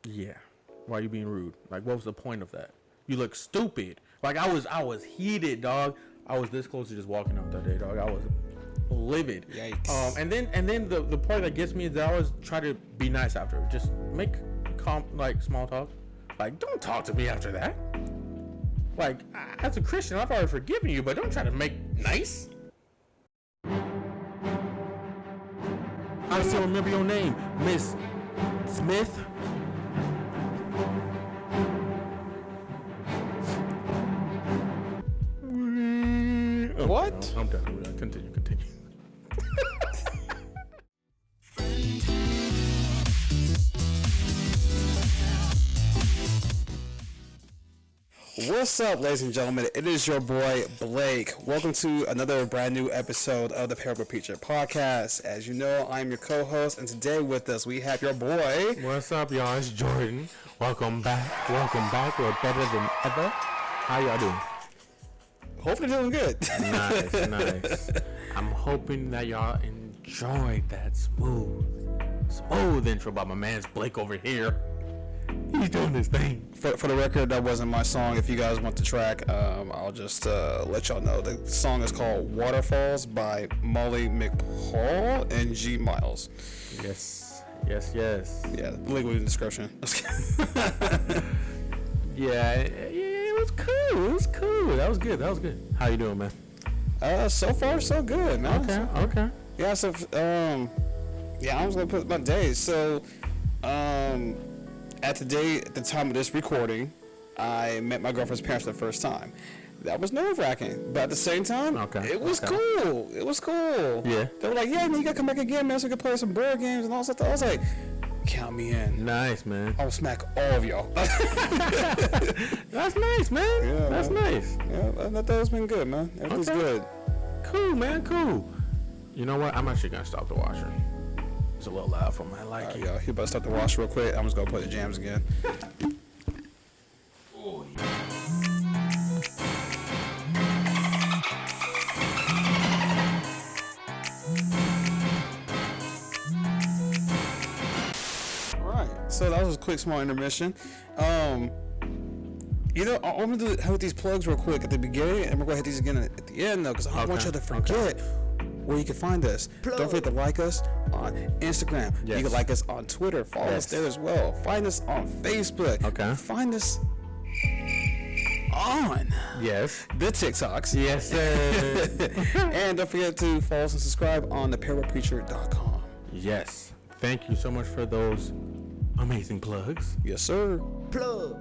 Yeah. Why are you being rude? Like, what was the point of that? You look stupid. Like, I was heated, dog. I was this close to just walking out that day, dog. I was livid. Yikes. And then the part that gets me is that I always try to be nice after. Just make small talk. Like, don't talk to me after that. Like, as a Christian, I've already forgiven you, but don't try to make nice. I still remember your name, Miss Smith. What? I'm done with that. Continue. What's up, ladies and gentlemen? It is your boy, Blake. Welcome to another brand new episode of the ParablePreacher Podcast. As you know, I'm your co-host, and today with us, we have your boy. What's up, y'all? It's Jordan. Welcome back. We're better than ever. How y'all doing? Hopefully doing good. Nice. I'm hoping that y'all enjoyed that smooth intro by my man's Blake over here. He's doing his thing. For the record, that wasn't my song. If you guys want the track, I'll just let y'all know. The song is called Waterfalls by Molly McPaul and G Miles. Yes. Yeah, link in the description. Yeah, it was cool. That was good. How you doing, man? So far, so good, man. Okay. Yeah, so, I was going to put my days. So, at the time of this recording, I met my girlfriend's parents for the first time. That was nerve-wracking, but at the same time, it was cool. It was cool. Yeah. They were like, yeah, man, you got to come back again, man, so we can play some board games and all that stuff. I was like, count me in. Nice, man. I'll smack all of y'all. That's nice, man. Yeah, that's man. Nice. Yeah, that has been good, man. Everything's good. Cool, man. Cool. You know what? I'm actually going to stop the washer. It's a little loud for my liking. Yo, you about to start the wash real quick. I'm just going to play the jams again. Oh, So that was a quick, small intermission. I'm going to hit these plugs real quick at the beginning, and we're going to hit these again at the end, though, because I don't want you to forget where you can find us. Don't forget to like us on Instagram. Yes. You can like us on Twitter. Follow us there as well. Find us on Facebook. Okay. Find us on the TikToks. Yes, sir. And don't forget to follow us and subscribe on the ParablePreacher.com. Yes. Thank you so much for those amazing plugs. Yes, sir. Plug.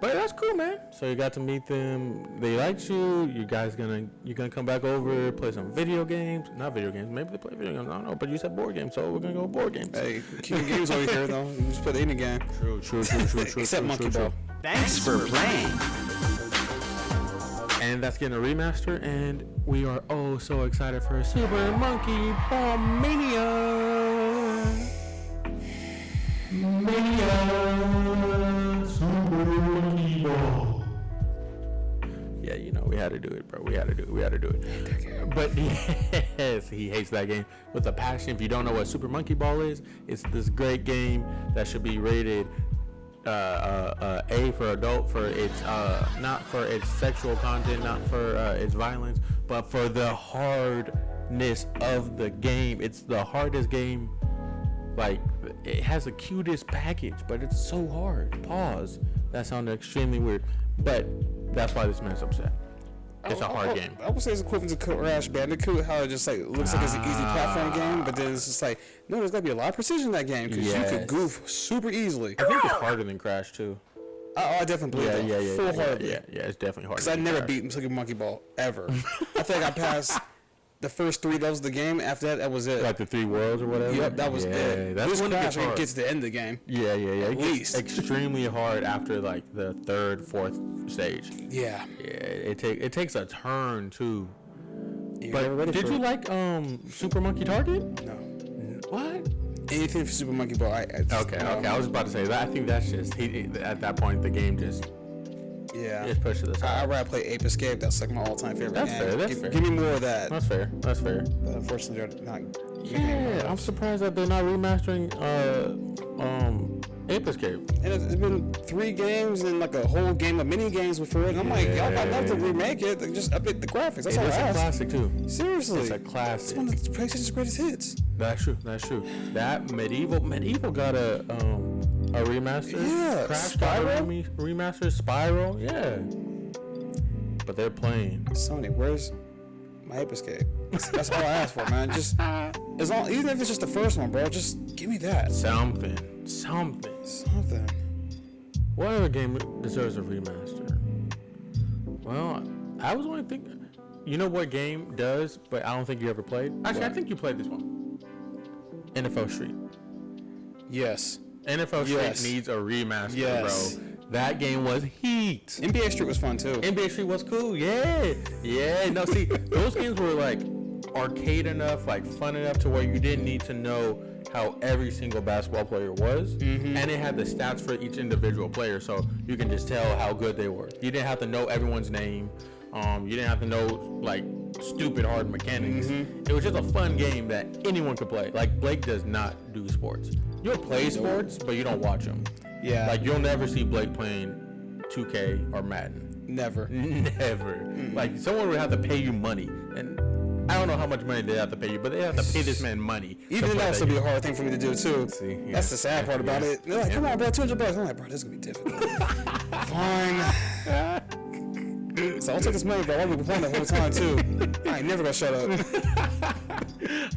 But that's cool, man. So you got to meet them. They liked you. You guys you're gonna come back over, play some video games. Not video games. Maybe they play video games. I don't know. But you said board games, so we're gonna go board games. Hey, keep games over here though. You just put any game. True. Except Monkey Ball. Thanks for playing. And that's getting a remaster, and we are so excited for Super Monkey Ball Mania. Super Monkey Ball. Yeah, we had to do it, bro. We had to do it. But yes, he hates that game with a passion. If you don't know what Super Monkey Ball is, it's this great game that should be rated A for adult, for its not for its sexual content, not for its violence, but for the hardness of the game. It's the hardest game. Like, it has the cutest package, but it's so hard. Pause. That sounded extremely weird, but that's why this man's upset. It's a hard game. I would say it's equivalent to Crash Bandicoot, how it just like looks like it's an easy platform game, but then it's just like, no, there's gotta be a lot of precision in that game because you could goof super easily. I think it's harder than Crash too. I definitely believe that. Yeah, Full-heartedly. Yeah, it's definitely harder. Because I never beat Super Monkey Ball ever. I think I passed the first 3 levels of the game. After that was it. Like the 3 worlds or whatever. Yep, that was it. That's when Crash it gets to the end of the game. Yeah. At least extremely hard after like the 3rd, 4th stage. Yeah. Yeah, it takes a turn too. But did you like Super Monkey Target? No. What? Anything for Super Monkey Ball. Okay. I was about to say that. I think that's just at that point the game just just pushes us. I'd rather play Ape Escape. That's like my all-time favorite game. That's fair. Give me more of that. That's fair. But unfortunately, they're not. Yeah, I'm surprised that they're not remastering Ape Escape. And it's been 3 games and like a whole game of mini games before it. And I'm like, y'all got enough to remake it. Like, just update the graphics. That's all I ask. It's a classic too. Seriously. It's a classic. It's one of the PlayStation's greatest hits. That's true. That Medieval got a remaster. Yeah. Crash got a remaster. Spyro. Yeah. But they're playing. Sony, where's my Ape Escape? That's all I ask for, man. Just even if it's just the first one, bro, just give me that. Something. What other game deserves a remaster? Well, I was only thinking. You know what game does, but I don't think you ever played? Actually, What? I think you played this one. NFL Street. Yes. NFL Street needs a remaster, Yes. bro. That game was heat. NBA Street was fun too. NBA Street was cool. Yeah. No, see, those games were like arcade enough, like fun enough to where you didn't need to know how every single basketball player was, and it had the stats for each individual player, so you can just tell how good they were. You didn't have to know everyone's name. You didn't have to know like stupid hard mechanics. It was just a fun game that anyone could play. Like Blake does not do sports. You'll play sports, but you don't watch them. Yeah. Like you'll never see Blake playing 2K or Madden. Never. Like someone would have to pay you money, and I don't know how much money they have to pay you, but they have to pay this man money. Even that would be a hard thing for me to do too. See, yeah. That's the sad part about it. They're like, come on, bro, $200. I'm like, bro, this is gonna be difficult. Fine. So I'll take this money, bro. I'll be playing the whole time too. I ain't never gonna shut up.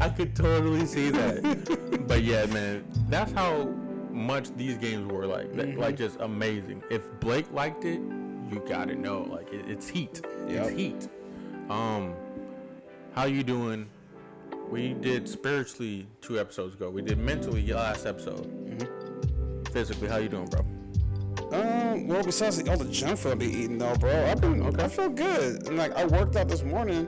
I could totally see that. But yeah, man, that's how much these games were like just amazing. If Blake liked it, you gotta know, like it's heat. Yep. It's heat. How you doing? We did spiritually 2 episodes ago. We did mentally last episode. Physically, how you doing, bro? Well, besides all the junk food I be eating though, bro, I feel good. And like I worked out this morning.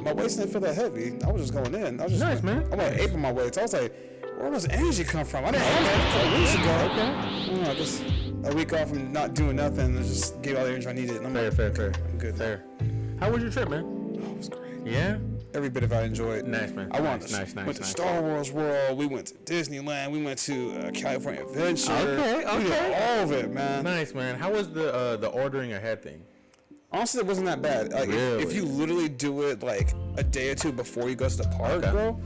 My waist didn't feel that heavy. I was just going in. I was just Nice, man. I went ape on my weights. I was like, where does energy come from? I didn't have that a couple weeks ago. Okay. I don't know, just a week off from not doing nothing, and just gave all the energy I needed. And I'm Fair. I'm good. Fair. How was your trip, man? Oh, it was great. Yeah. Every bit of it I enjoyed. Nice, man. I went Nice. to Star Wars World. We went to Disneyland. We went to California Adventure. Okay. We did all of it, man. Nice, man. How was the ordering ahead thing? Honestly, it wasn't that bad. Like, Really? if you literally do it like a day or 2 before you go to the park, bro,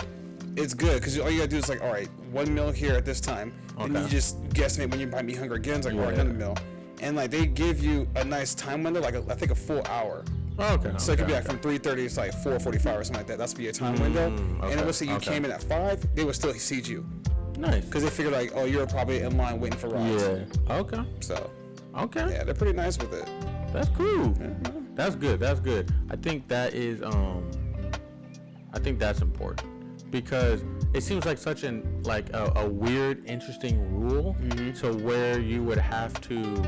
it's good because all you gotta do is like, all right, 1 meal here at this time, and you just guesstimate when you might be hungry again. It's like, all right, another meal, and like they give you a nice time window, like I think a full hour. Okay. So it could be like from 3:30 to like 4:45 or something like that. That's be your time window. And it would say you came in at 5, they would still seat you. Nice. Because they figured like, oh, you're probably in line waiting for rides. Yeah. Okay. So. Okay. Yeah, they're pretty nice with it. That's cool. Yeah. That's good. I think that is I think that's important because it seems like such a weird, interesting rule to where you would have to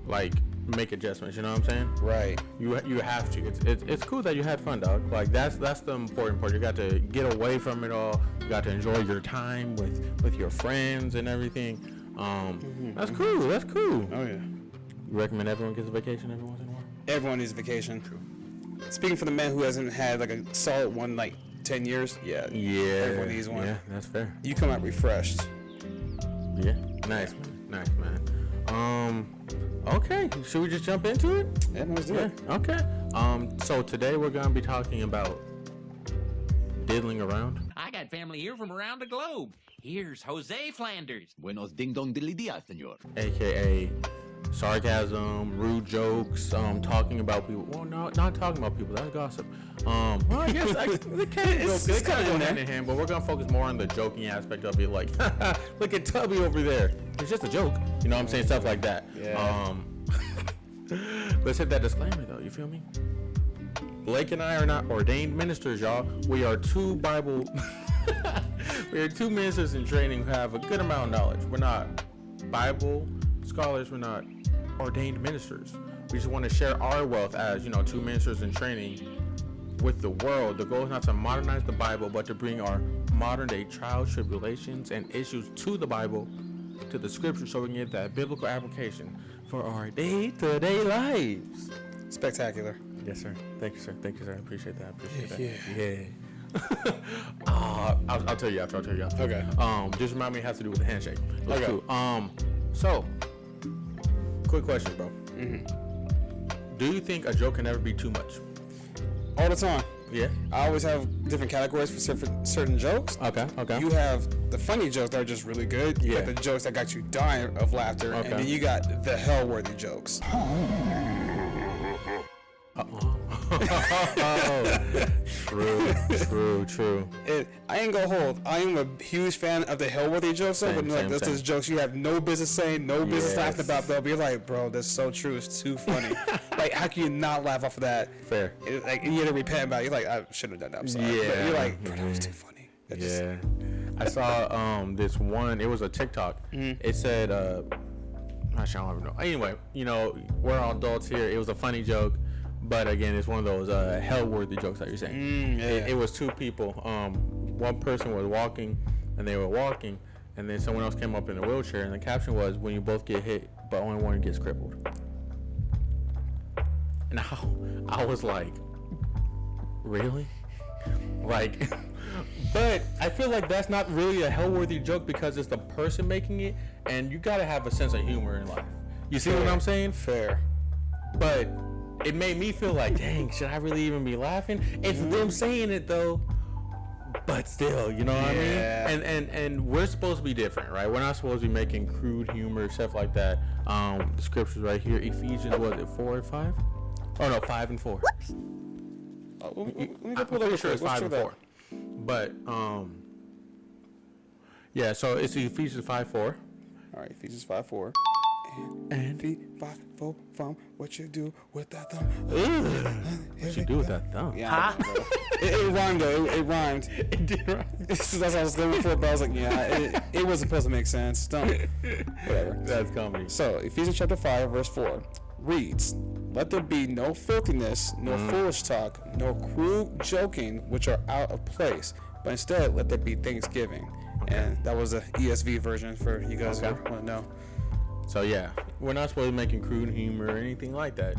like make adjustments. You know what I'm saying? Right. You have to. It's cool that you had fun, dog. Like that's the important part. You got to get away from it all. You got to enjoy your time with your friends and everything. That's cool. That's cool. Oh yeah. You recommend everyone gets a vacation every once in a while? Everyone needs a vacation. True. Speaking for the man who hasn't had like a solid one like 10 years, yeah. Everyone needs one. Yeah, that's fair. You come out refreshed. Yeah. Nice, man. Okay. Should we just jump into it? Yeah, let's do it. Okay. So today we're gonna be talking about diddling around. I got family here from around the globe. Here's Jose Flanders. Buenos ding dong dilly dia, senor. AKA sarcasm, rude jokes, talking about people. Well, no, not talking about people. That's gossip. Well, I guess they kind of go hand in hand, but we're gonna focus more on the joking aspect of it. Like, look at Tubby over there. It's just a joke. You know what I'm saying? Stuff like that. Yeah. Let's hit that disclaimer though. You feel me? Blake and I are not ordained ministers, y'all. We are 2 Bible. We are 2 ministers in training who have a good amount of knowledge. We're not Bible scholars. We're not ordained ministers. We just want to share our wealth as 2 ministers in training with the world. The goal is not to modernize the Bible, but to bring our modern day trials, tribulations, and issues to the Bible, to the scripture, so we can get that biblical application for our day-to-day lives. Spectacular. Yes, sir. Thank you, sir. I appreciate that. Yeah. I'll tell you after. Okay. Just remind me it has to do with the handshake. That's Okay. cool. So, quick question, bro. Do you think a joke can never be too much? All the time. Yeah. I always have different categories for certain jokes. Okay. You have the funny jokes that are just really good. You Yeah. got the jokes that got you dying of laughter. Okay. And then you got the hell-worthy jokes. True. I ain't gonna hold. I am a huge fan of the hell-worthy jokes. But those are jokes you have no business saying, no business laughing about, though. But you're like, bro, that's so true. It's too funny. Like, how can you not laugh off of that? Fair. Like, you had to repent about it. You're like, I shouldn't have done that. I'm sorry. Yeah. But you're like, bro, that was too funny. Yeah. I saw this one. It was a TikTok. It said, actually, I don't even know. Anyway, we're all adults here. It was a funny joke. But again, it's one of those hell-worthy jokes that you're saying. It was two people. One person was walking, and they were walking, and then someone else came up in a wheelchair, and the caption was, "When you both get hit, but only one gets crippled." And I was like, really? Like, but I feel like that's not really a hell-worthy joke because it's the person making it, and you gotta have a sense of humor in life. You see what I'm saying? Fair. But it made me feel like, dang, should I really even be laughing? It's them saying it though, but still, you know what I mean? And we're supposed to be different, right? We're not supposed to be making crude humor, stuff like that. The scriptures right here, Ephesians, was it 4 and 5? Oh no, 5 and 4. Let me go I'm pull pretty up sure it's 5 and 4. But yeah, so it's Ephesians 5:4. All right, Ephesians 5:4. And V5 from what you do with that thumb. What you do with that thumb? Yeah, it rhymed though. It rhymed. It did rhyme. That's what I was going for, but I was like, yeah, it wasn't supposed to make sense. Whatever. That's comedy. So Ephesians chapter 5 verse 4 reads, "Let there be no filthiness, no foolish talk, no crude joking, which are out of place, but instead let there be thanksgiving." And that was the ESV version for you guys who want to know. So yeah, we're not supposed to be making crude humor or anything like that.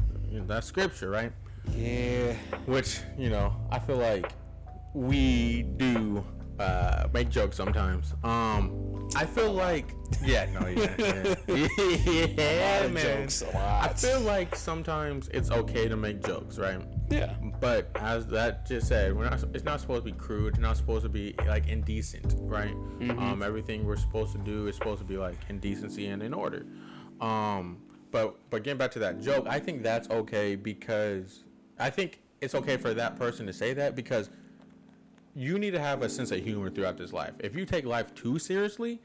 That's scripture, right? Yeah. Which, I feel like we do make jokes sometimes. I feel like, yeah, man. Jokes, a lot. I feel like sometimes it's okay to make jokes, right? Yeah. But as that just said, it's not supposed to be crude. It's not supposed to be like indecent, right? Everything we're supposed to do is supposed to be like in decency and in order. But getting back to that joke, I think that's okay because I think it's okay for that person to say that because you need to have a sense of humor throughout this life. If you take life too seriously,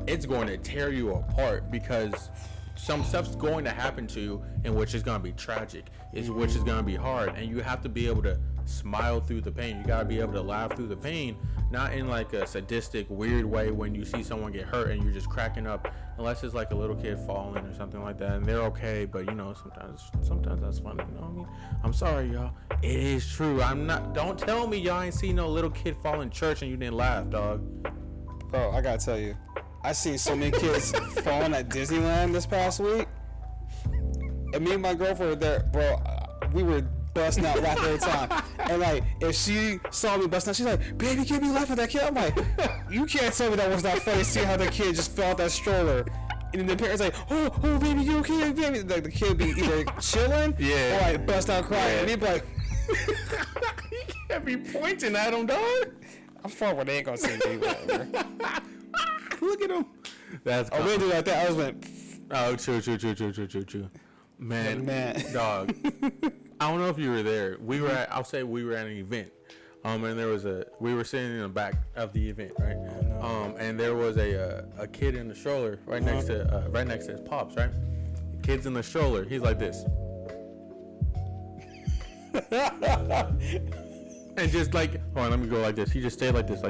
it's going to tear you apart because some stuff's going to happen to you in which is going to be tragic, which is going to be hard, and you have to be able to smile through the pain. You got to be able to laugh through the pain, not in like a sadistic, weird way when you see someone get hurt and you're just cracking up, unless it's like a little kid falling or something like that, and they're okay, but sometimes that's funny, you know what I mean? I'm sorry, y'all. It is true. Don't tell me y'all ain't seen no little kid fall in church and you didn't laugh, dog. Bro, I gotta tell you, I seen so many kids falling at Disneyland this past week. And me and my girlfriend were there, bro. We were busting out laughing every time. And like, if she saw me busting out, she's like, "Baby, can't be laughing at that kid." I'm like, you can't tell me that was not funny. See how the kid just fell out that stroller. And then the parents like, oh, baby, you okay, baby? Like the kid be either chilling or like bust out crying. Yeah. And he'd be like, You can't be pointing at him, dog. I'm far where they ain't gonna see me, whatever. Look at him. That's Oh, we didn't do like that. I was went, oh, true. Man, dog. I don't know if you were there. I'll say we were at an event. And we were sitting in the back of the event, right? And there was a kid in the stroller right next to his pops, right? The kid's in the stroller. He's like this. And just like, hold on, let me go like this. He just stayed like this.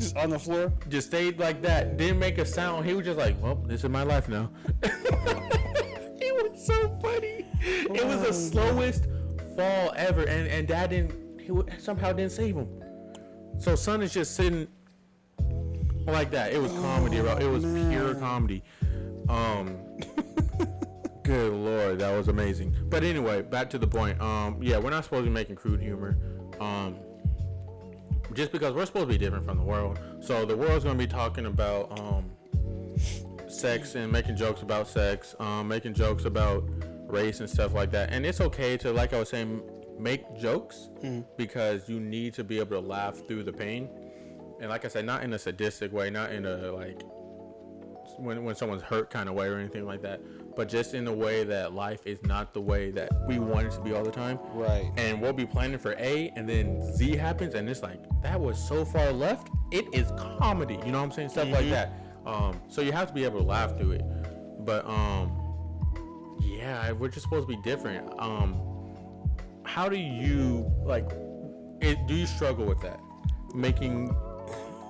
just on the floor. Just stayed like that. Didn't make a sound. He was just like, well, this is my life now. It was so funny. It was the slowest fall ever. And dad somehow didn't save him. So son is just sitting like that. It was comedy, bro. It was pure comedy. Good Lord, that was amazing. But anyway, back to the point. Yeah, we're not supposed to be making crude humor. just because we're supposed to be different from the world. So the world's gonna be talking about sex and making jokes about sex, making jokes about race and stuff like that. And it's okay to, like I was saying, make jokes because you need to be able to laugh through the pain. And like I said, not in a sadistic way, not in a like when someone's hurt kind of way or anything like that, but just in a way that life is not the way that we want it to be all the time. Right. And we'll be planning for A, and then Z happens, and it's like, that was so far left. It is comedy. You know what I'm saying? Stuff like that. So you have to be able to laugh through it. But yeah, we're just supposed to be different. How do you do you struggle with that? Making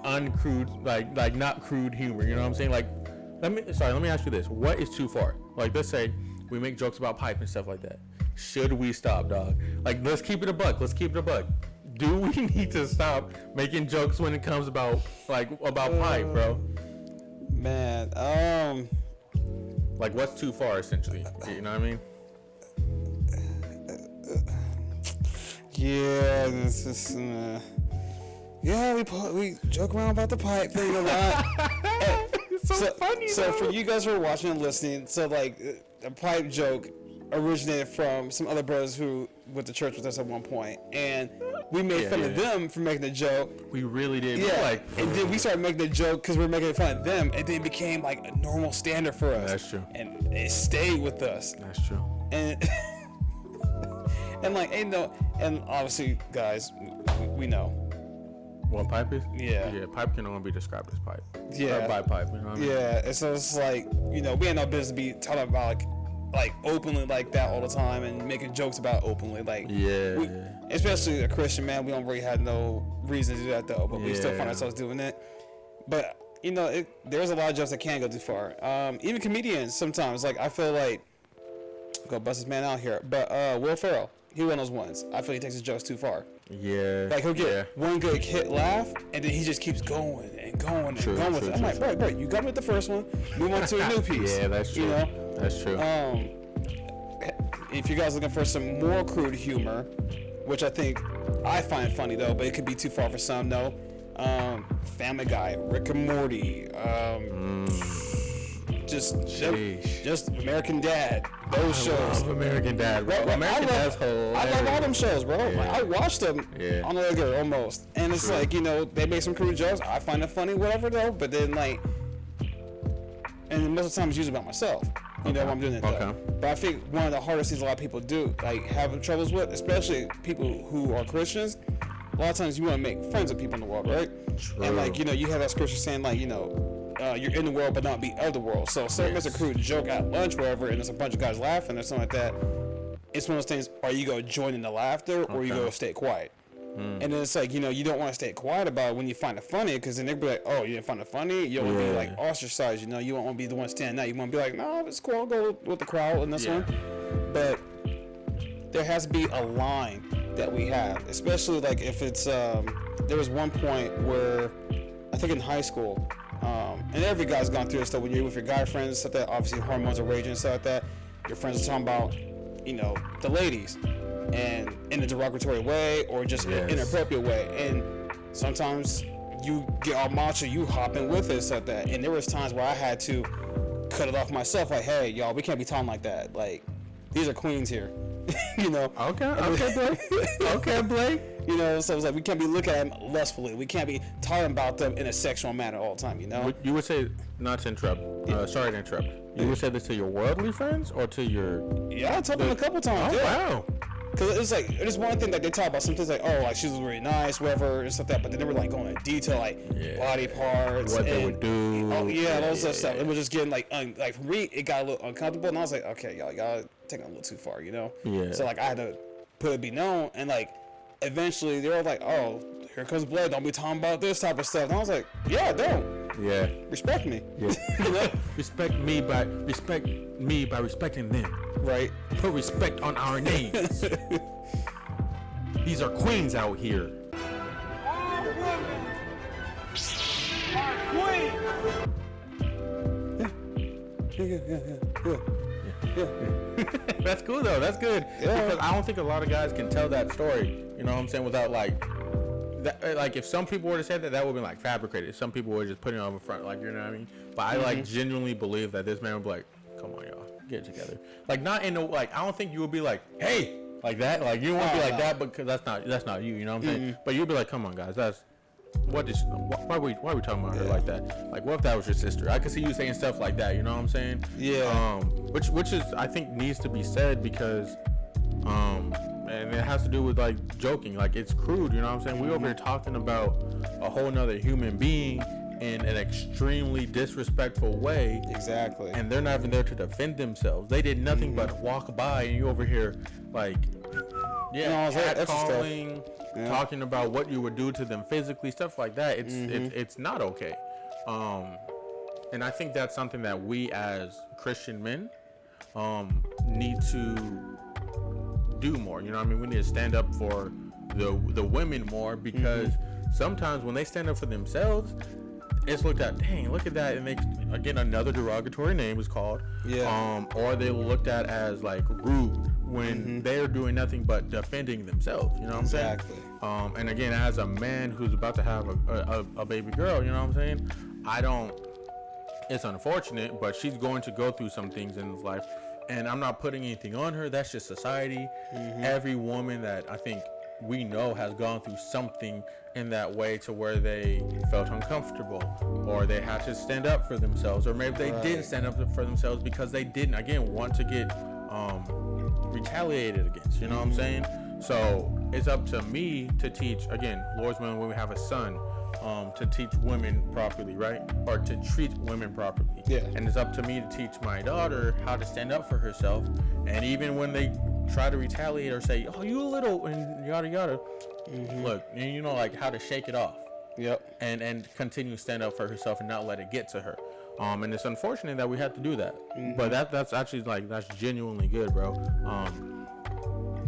uncrude, like not crude humor, you know what I'm saying? Like, let me ask you this. What is too far? Like, let's say we make jokes about pipe and stuff like that. Should we stop, dog? Like, let's keep it a buck. Do we need to stop making jokes when it comes about pipe, bro? Man, like, what's too far, essentially? You know what I mean? Yeah, this is yeah, we joke around about the pipe thing a lot. It's so funny. So for you guys who are watching and listening, so like a pipe joke originated from some other brothers who went to church with us at one point, and we made fun of them for making the joke. We really did. Yeah, and then we started making the joke because we were making fun of them, and then it became like a normal standard for us. That's true. And it stayed with us. That's true. And and like and obviously, guys, we know. What pipe is? Yeah. Yeah, pipe can only be described as pipe. Yeah. Or by pipe, you know what I mean? Yeah, and so it's like, we ain't no business to be talking about like openly like that all the time and making jokes about openly. Like, especially a Christian, man, we don't really have no reason to do that though, but we still find ourselves doing it. But, there's a lot of jokes that can go too far. Even comedians sometimes, like, I feel like, go bust this man out here, but Will Ferrell, he one of those ones. I feel he takes his jokes too far. Yeah. Like, he'll get one good hit laugh, and then he just keeps going and going and going with it. I'm like, bro, you got me with the first one. Move on to a new piece. Yeah, that's true. That's true. If you guys are looking for some more crude humor, which I find funny though, but it could be too far for some though. Family Guy, Rick and Morty, just American Dad. Those shows. I love American Dad, bro. American Dad's hilarious. I love all them shows, bro. Yeah. Like, I watch them on a regular almost. And it's like, they make some crude jokes. I find it funny, whatever though. But then and most of the time it's usually about myself. When I'm doing it though. But I think one of the hardest things a lot of people do, like having troubles with, especially people who are Christians, a lot of times you want to make friends with people in the world, right? True. And like, you have that scripture saying like, you're in the world but not be of the world. So someone makes a crude joke at lunch, wherever, and there's a bunch of guys laughing or something like that. It's one of those things, are you going to join in the laughter or you going to stay quiet? And then it's like, you don't want to stay quiet about it when you find it funny, because then they'll be like, oh, you didn't find it funny? You don't want to be like ostracized, you don't want to be the one standing out. You want to be like, no, it's cool, I'll go with the crowd in this one. But there has to be a line that we have, especially like if it's, there was one point where, I think in high school, and every guy's gone through this stuff when you're with your guy friends and stuff like that, obviously hormones are raging and stuff like that. Your friends are talking about, the ladies, and in a derogatory way or just an inappropriate way. And sometimes you get all macho, you hop in with it, stuff like that. And there was times where I had to cut it off myself, like, hey, y'all, we can't be talking like that. Like, these are queens here. Okay, Blake. Okay, Blake. So it's like we can't be looking at them lustfully. We can't be talking about them in a sexual manner all the time, You would say, not to interrupt, sorry to interrupt. You would say this to your worldly friends or to your... Yeah, I told them a couple times. Oh, wow. Because it's like, there's one thing that they talk about, something like, oh, like, she was really nice, whatever, and stuff like that, but they never, like, going into detail, like, body parts. What they would do. Oh, yeah, those stuff. It was just getting, like, for me, it got a little uncomfortable, and I was like, okay, y'all taking it a little too far, Yeah. So, like, I had to put it be known, and, like, eventually, they were like, oh, here comes Blade, don't be talking about this type of stuff. And I was like, yeah, don't. Yeah. Respect me. Yeah. Respect me by respecting them. Right. Put respect on our names. These are queens out here. All women are queens. Yeah. That's cool though. That's good. Yeah. Because I don't think a lot of guys can tell that story. You know what I'm saying? Without like like if some people were to say that would be like fabricated. Some people would just put it on the front, like, you know what I mean. But I like genuinely believe that this man would be like, come on, y'all, get it together. Like not in the like I don't think you would be like, hey, like that. Like you won't be like that because that's not you. You know what I'm saying? But you'd be like, come on, guys, that's. Why are we talking about her like that? Like, what if that was your sister? I could see you saying stuff like that. You know what I'm saying? Yeah. Which is I think needs to be said because, and it has to do with like joking. Like it's crude. You know what I'm saying? We over here talking about a whole nother human being in an extremely disrespectful way. Exactly. And they're not even there to defend themselves. They did nothing but walk by, and you over here like, catcalling. Yeah. Talking about what you would do to them physically, stuff like that. It's not okay. And I think that's something that we as Christian men need to do more. You know what I mean? We need to stand up for the women more because sometimes when they stand up for themselves, it's looked at, dang, look at that, and they again another derogatory name is called. Yeah. Or they looked at as like rude when they're doing nothing but defending themselves. You know what I'm saying? Exactly. And again, as a man who's about to have a baby girl, you know what I'm saying? It's unfortunate, but she's going to go through some things in his life, and I'm not putting anything on her. That's just society. Every woman that I think we know has gone through something in that way to where they felt uncomfortable or they had to stand up for themselves, or maybe they didn't stand up for themselves because they didn't, again, want to get retaliated against. You know what I'm saying? So it's up to me to teach, again, Lord's willing, when we have a son, to teach women properly, right? Or to treat women properly. Yeah. And it's up to me to teach my daughter how to stand up for herself. And even when they try to retaliate or say, oh, you little, and yada, yada, look, you know, like how to shake it off. Yep. And continue to stand up for herself and not let it get to her. And it's unfortunate that we have to do that. But that's actually, like, that's genuinely good, bro.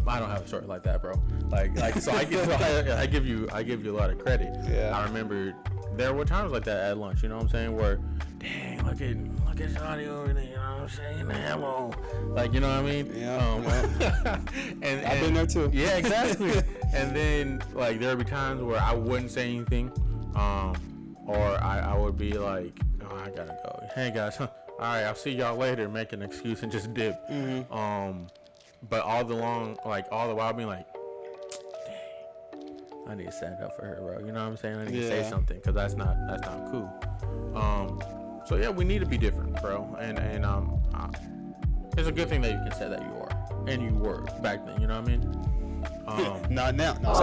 I don't have a story like that, bro. Like so I give you a lot of credit. Yeah. I remember there were times like that at lunch, you know what I'm saying, where, dang, look at Johnny over there, you know what I'm saying? Hello. Like, you know what I mean? Yeah. And I've been there too. Yeah, exactly. And then like there would be times where I wouldn't say anything, or I would be like, oh, I gotta go. Hey guys, all right, I'll see y'all later. Make an excuse and just dip. But all the while being like, dang, I need to stand up for her, bro. You know what I'm saying? I need to say something because that's not cool. So yeah, we need to be different, bro. And it's a good thing that you can say that you are, and you were back then. You know what I mean? Not now. No,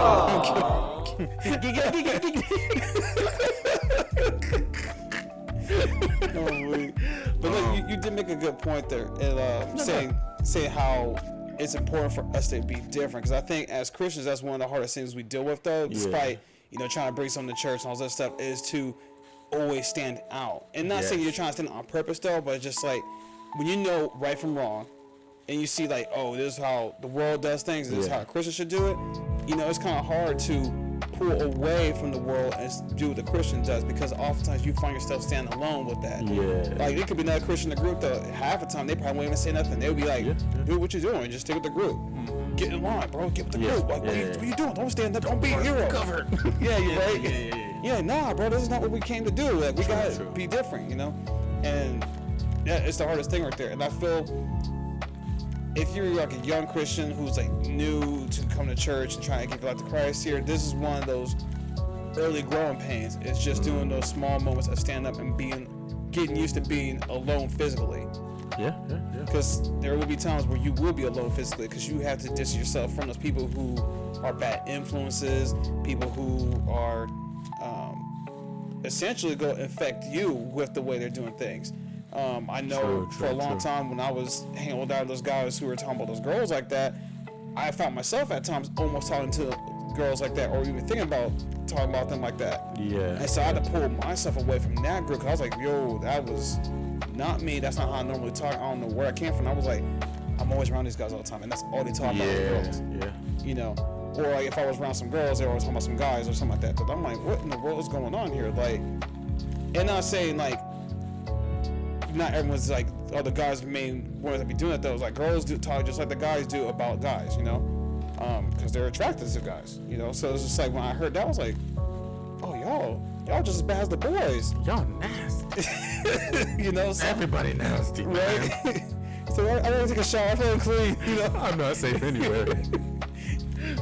but look, you did make a good point there, and saying how it's important for us to be different, because I think as Christians that's one of the hardest things we deal with, though, despite trying to bring something to church and all that stuff, is to always stand out. And not saying you're trying to stand out on purpose, though, but it's just like when you know right from wrong and you see like, oh, this is how the world does things, this is how a Christian should do it, it's kind of hard to pull away from the world and do what the Christian does, because oftentimes you find yourself standing alone with that. Like it could be another Christian in the group that half the time they probably won't even say nothing. They'll be like, dude, what you doing? Just stick with the group. Get in line, bro. Get with the group. Like, what are you doing? Don't stand up. Don't be a hero. Covered. You're right. Yeah, nah, bro. This is not what we came to do. Like, we gotta be different, And it's the hardest thing right there. And I feel if you're like a young Christian who's like new to come to church and trying to give life to Christ here, this is one of those early growing pains. It's just doing those small moments of stand up and getting used to being alone physically. Yeah. Because there will be times where you will be alone physically, because you have to distance yourself from those people who are bad influences, people who are essentially going to affect you with the way they're doing things. I know for a long time when I was hanging with those guys who were talking about those girls like that, I found myself at times almost talking to girls like that, or even thinking about talking about them like that. Yeah. And so I had to pull myself away from that group, because I was like, yo, that was not me. That's not how I normally talk. I don't know where I came from. I was like, I'm always around these guys all the time, and that's all they talk about, girls. Yeah. Or like if I was around some girls, they were always talking about some guys or something like that. But I'm like, what in the world is going on here? Like, and not saying like, not everyone's like, oh, the guys main ones that be doing it though. It's like girls do talk just like the guys do about guys, because they're attracted to guys, you know. So it's just like when I heard that, I was like, oh, y'all just as bad as the boys. Y'all nasty. You know, so, Everybody nasty, man. right? So I want to take a shower, I feel clean, you know. I'm not safe anywhere.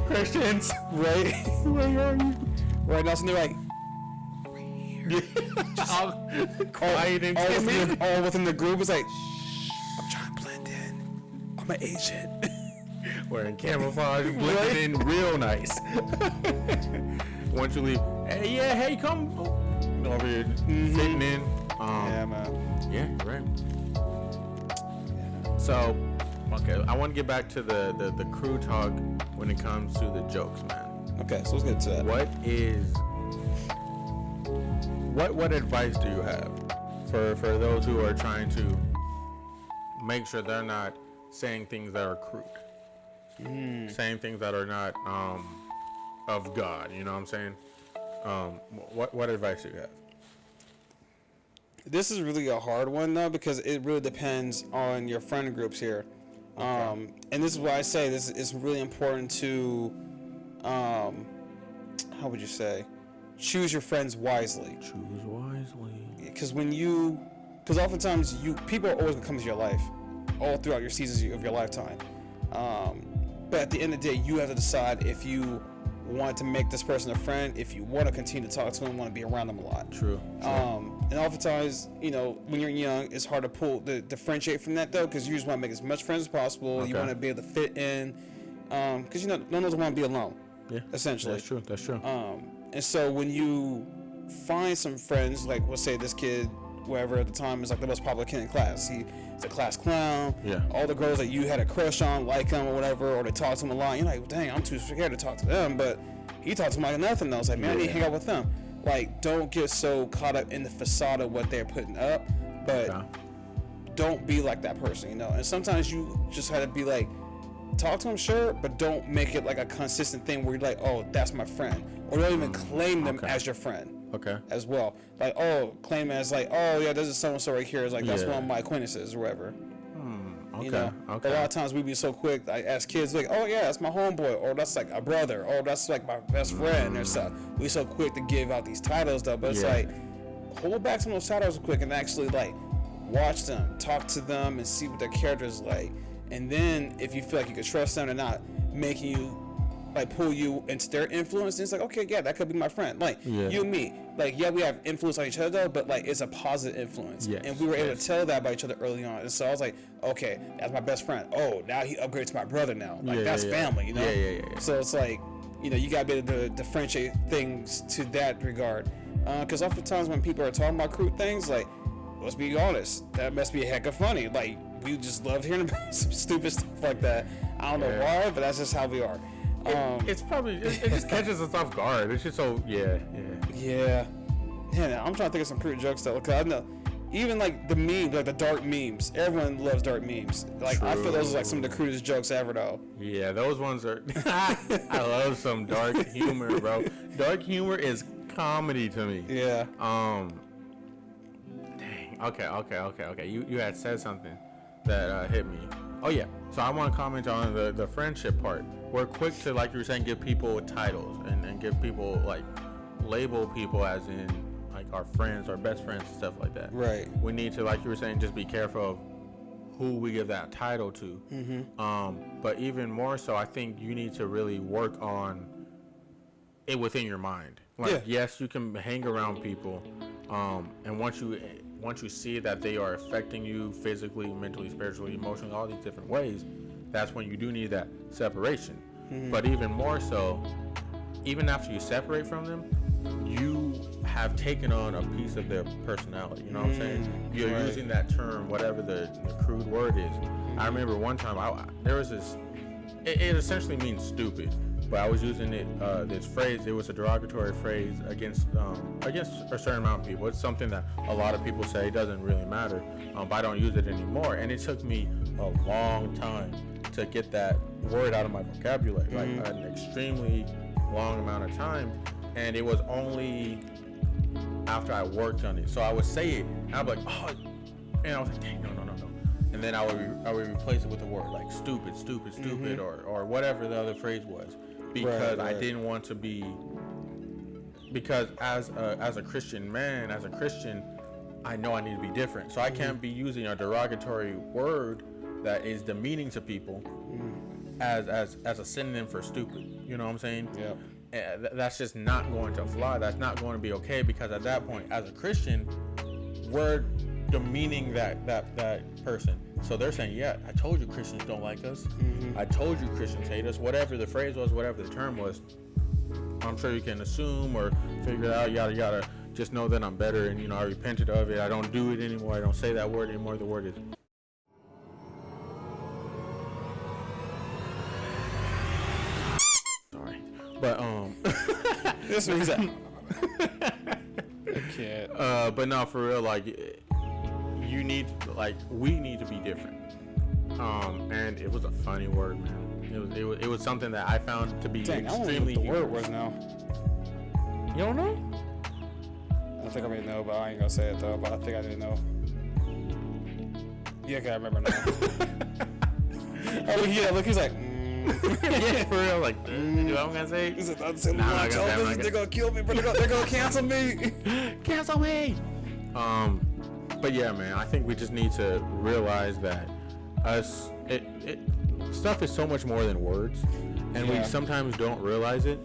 Christians, Right? where are you? Right now, so they're like, All quiet and timid. all within the group is like, I'm trying to blend in. I'm an agent. Wearing camouflage, blending in real nice. Once you leave, hey, come over here, fitting in. Yeah, man. Yeah, right. So, okay, I want to get back to the crude talk when it comes to the jokes, man. Okay, so let's get to that. What advice do you have for those who are trying to make sure they're not saying things that are crude, saying things that are not of God? You know what I'm saying? What advice do you have? This is really a hard one though, because it really depends on your friend groups here. And this is why I say this is really important to, how would you say, choose your friends wisely. Choose wisely. Because because oftentimes people are always gonna come into your life, all throughout your seasons of your lifetime. But at the end of the day, you have to decide if you want to make this person a friend, if you want to continue to talk to them, want to be around them a lot. True. And oftentimes, when you're young, it's hard to differentiate from that though, because you just want to make as much friends as possible. Okay. You want to be able to fit in, because none of us want to be alone. Yeah. Essentially. That's true. And so when you find some friends, like let's say this kid, whoever at the time is like the most popular kid in class, he's a class clown. Yeah. All the girls that you had a crush on like him or whatever, or they talk to him a lot. You're like, dang, I'm too scared to talk to them. But he talked to him like nothing. I was like, man, I need to hang out with them. Like, don't get so caught up in the facade of what they're putting up, but don't be like that person, And sometimes you just have to be like, talk to them, sure, but don't make it like a consistent thing where you're like, oh, that's my friend, or don't even claim them as your friend. Okay. As well, like, claim as like, oh yeah, there's a so and so right here. It's like that's one of my acquaintances or whatever. Okay. But a lot of times we be so quick, like as kids, like, oh yeah, that's my homeboy, or that's like a brother, or that's like my best friend, or stuff. We so quick to give out these titles though, but it's like, hold back some of those titles quick and actually like watch them, talk to them, and see what their character is like. And then if you feel like you can trust them, they're not making you like pull you into their influence, and it's like, okay, yeah, that could be my friend. Like you and me, like we have influence on each other though, but like it's a positive influence. Yes, and we were able to tell that about each other early on. And so I was like, okay, that's my best friend. Oh, now he upgraded to my brother now. Like that's family, Yeah. So it's like, you gotta be able to differentiate things to that regard. Because oftentimes when people are talking about crude things, like, let's be honest, that must be a heck of funny. Like, we just love hearing about some stupid stuff like that. I don't know why, but that's just how we are. It's probably it just catches us off guard. It's just so Yeah, I'm trying to think of some crude jokes though, because I know even like the meme, like the dark memes. Everyone loves dark memes. Like I feel those are like some of the crudest jokes ever though. Yeah, those ones are. I love some dark humor, bro. Dark humor is comedy to me. Yeah. Dang. Okay. You had said something that hit me. Oh yeah. So I want to comment on the friendship part. We're quick to, like you were saying, give people titles and give people, like, label people as in, like, our friends, our best friends and stuff like that. Right. We need to, like you were saying, just be careful of who we give that title to. Mm-hmm. But even more so, I think you need to really work on it within your mind. Like, yes, you can hang around people, and once you see that they are affecting you physically, mentally, spiritually, emotionally, all these different ways, that's when you do need that separation. But even more so, even after you separate from them, you have taken on a piece of their personality. You know what I'm saying? You're using that term, whatever the crude word is. I remember one time there was this. It essentially means stupid, but I was using it. This phrase. It was a derogatory phrase against a certain amount of people. It's something that a lot of people say. It doesn't really matter, but I don't use it anymore. And it took me a long time to get that word out of my vocabulary, like an extremely long amount of time. And it was only after I worked on it. So I would say it, and I'd be like, oh, and I was like, dang, no. And then I would replace it with a word like stupid, or whatever the other phrase was. because I didn't want to be. Because as a Christian man, as a Christian, I know I need to be different. So I can't be using a derogatory word that is demeaning to people as a synonym for stupid. You know what I'm saying? Yeah. That's just not going to fly. That's not going to be okay, because at that point, as a Christian, we're demeaning that person. So they're saying, yeah, I told you Christians don't like us. I told you Christians hate us. Whatever the phrase was, whatever the term was, I'm sure you can assume or figure it out, yada yada. Just know that I'm better, and I repented of it. I don't do it anymore. I don't say that word anymore. The word is. Sorry, but This means that. I can't. But no, for real, like we need to be different. And it was a funny word, man. It was something that I found to be extremely. I don't know what the word was now. You don't know? I think I may know, but I ain't gonna say it though. But I think I didn't know. Yeah, I remember now. Oh yeah, look, he's like. Yeah, for real, like. You know what I'm gonna say? He's like, they're gonna kill me, but they're gonna cancel me. Cancel me. But yeah, man, I think we just need to realize that stuff is so much more than words, and we sometimes don't realize it.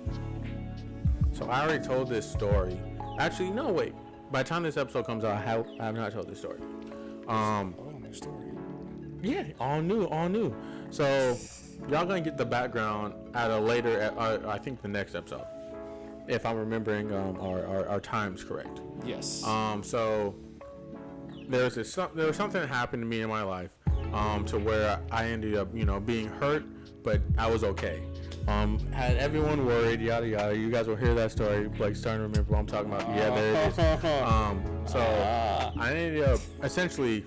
So I already told this story. Actually, no, wait. By the time this episode comes out, I have not told this story. New story. Yeah, all new. So y'all gonna get the background at a later, I think the next episode, if I'm remembering our times correct. Yes. So there was something that happened to me in my life, to where I ended up, being hurt, but I was okay. Had everyone worried, yada yada. You guys will hear that story. Blake's starting to remember what I'm talking about. Yeah, there it is. So I ended up essentially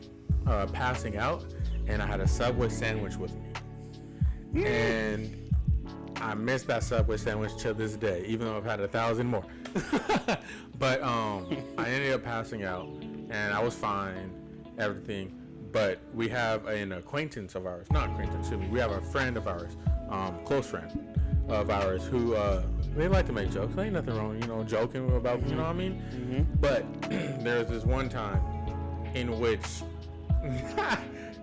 passing out, and I had a Subway sandwich with me, and I miss that Subway sandwich to this day, even though I've had 1,000 more. But I ended up passing out, and I was fine, everything. But we have an acquaintance of ours, not acquaintance, excuse me. We have a friend of ours, close friend of ours, who they like to make jokes. There ain't nothing wrong, joking about, you know what I mean? Mm-hmm. But there's this one time in which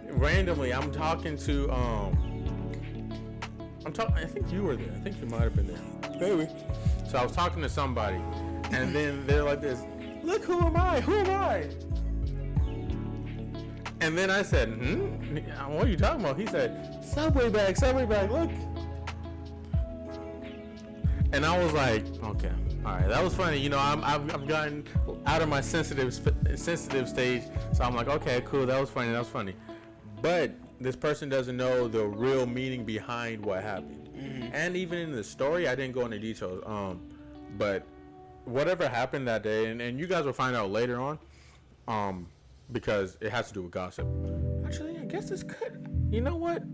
randomly I'm talking to I think you were there. I think you might have been there. Maybe. So I was talking to somebody, and then they're like this, look, who am I? And then I said, what are you talking about? He said, Subway bag, look. And I was like, okay, all right, that was funny. I've gotten out of my sensitive stage, so I'm like, okay, cool, that was funny. But this person doesn't know the real meaning behind what happened. Mm-hmm. And even in the story, I didn't go into details. But whatever happened that day, and you guys will find out later on, because it has to do with gossip. Actually, I guess this could. You know what?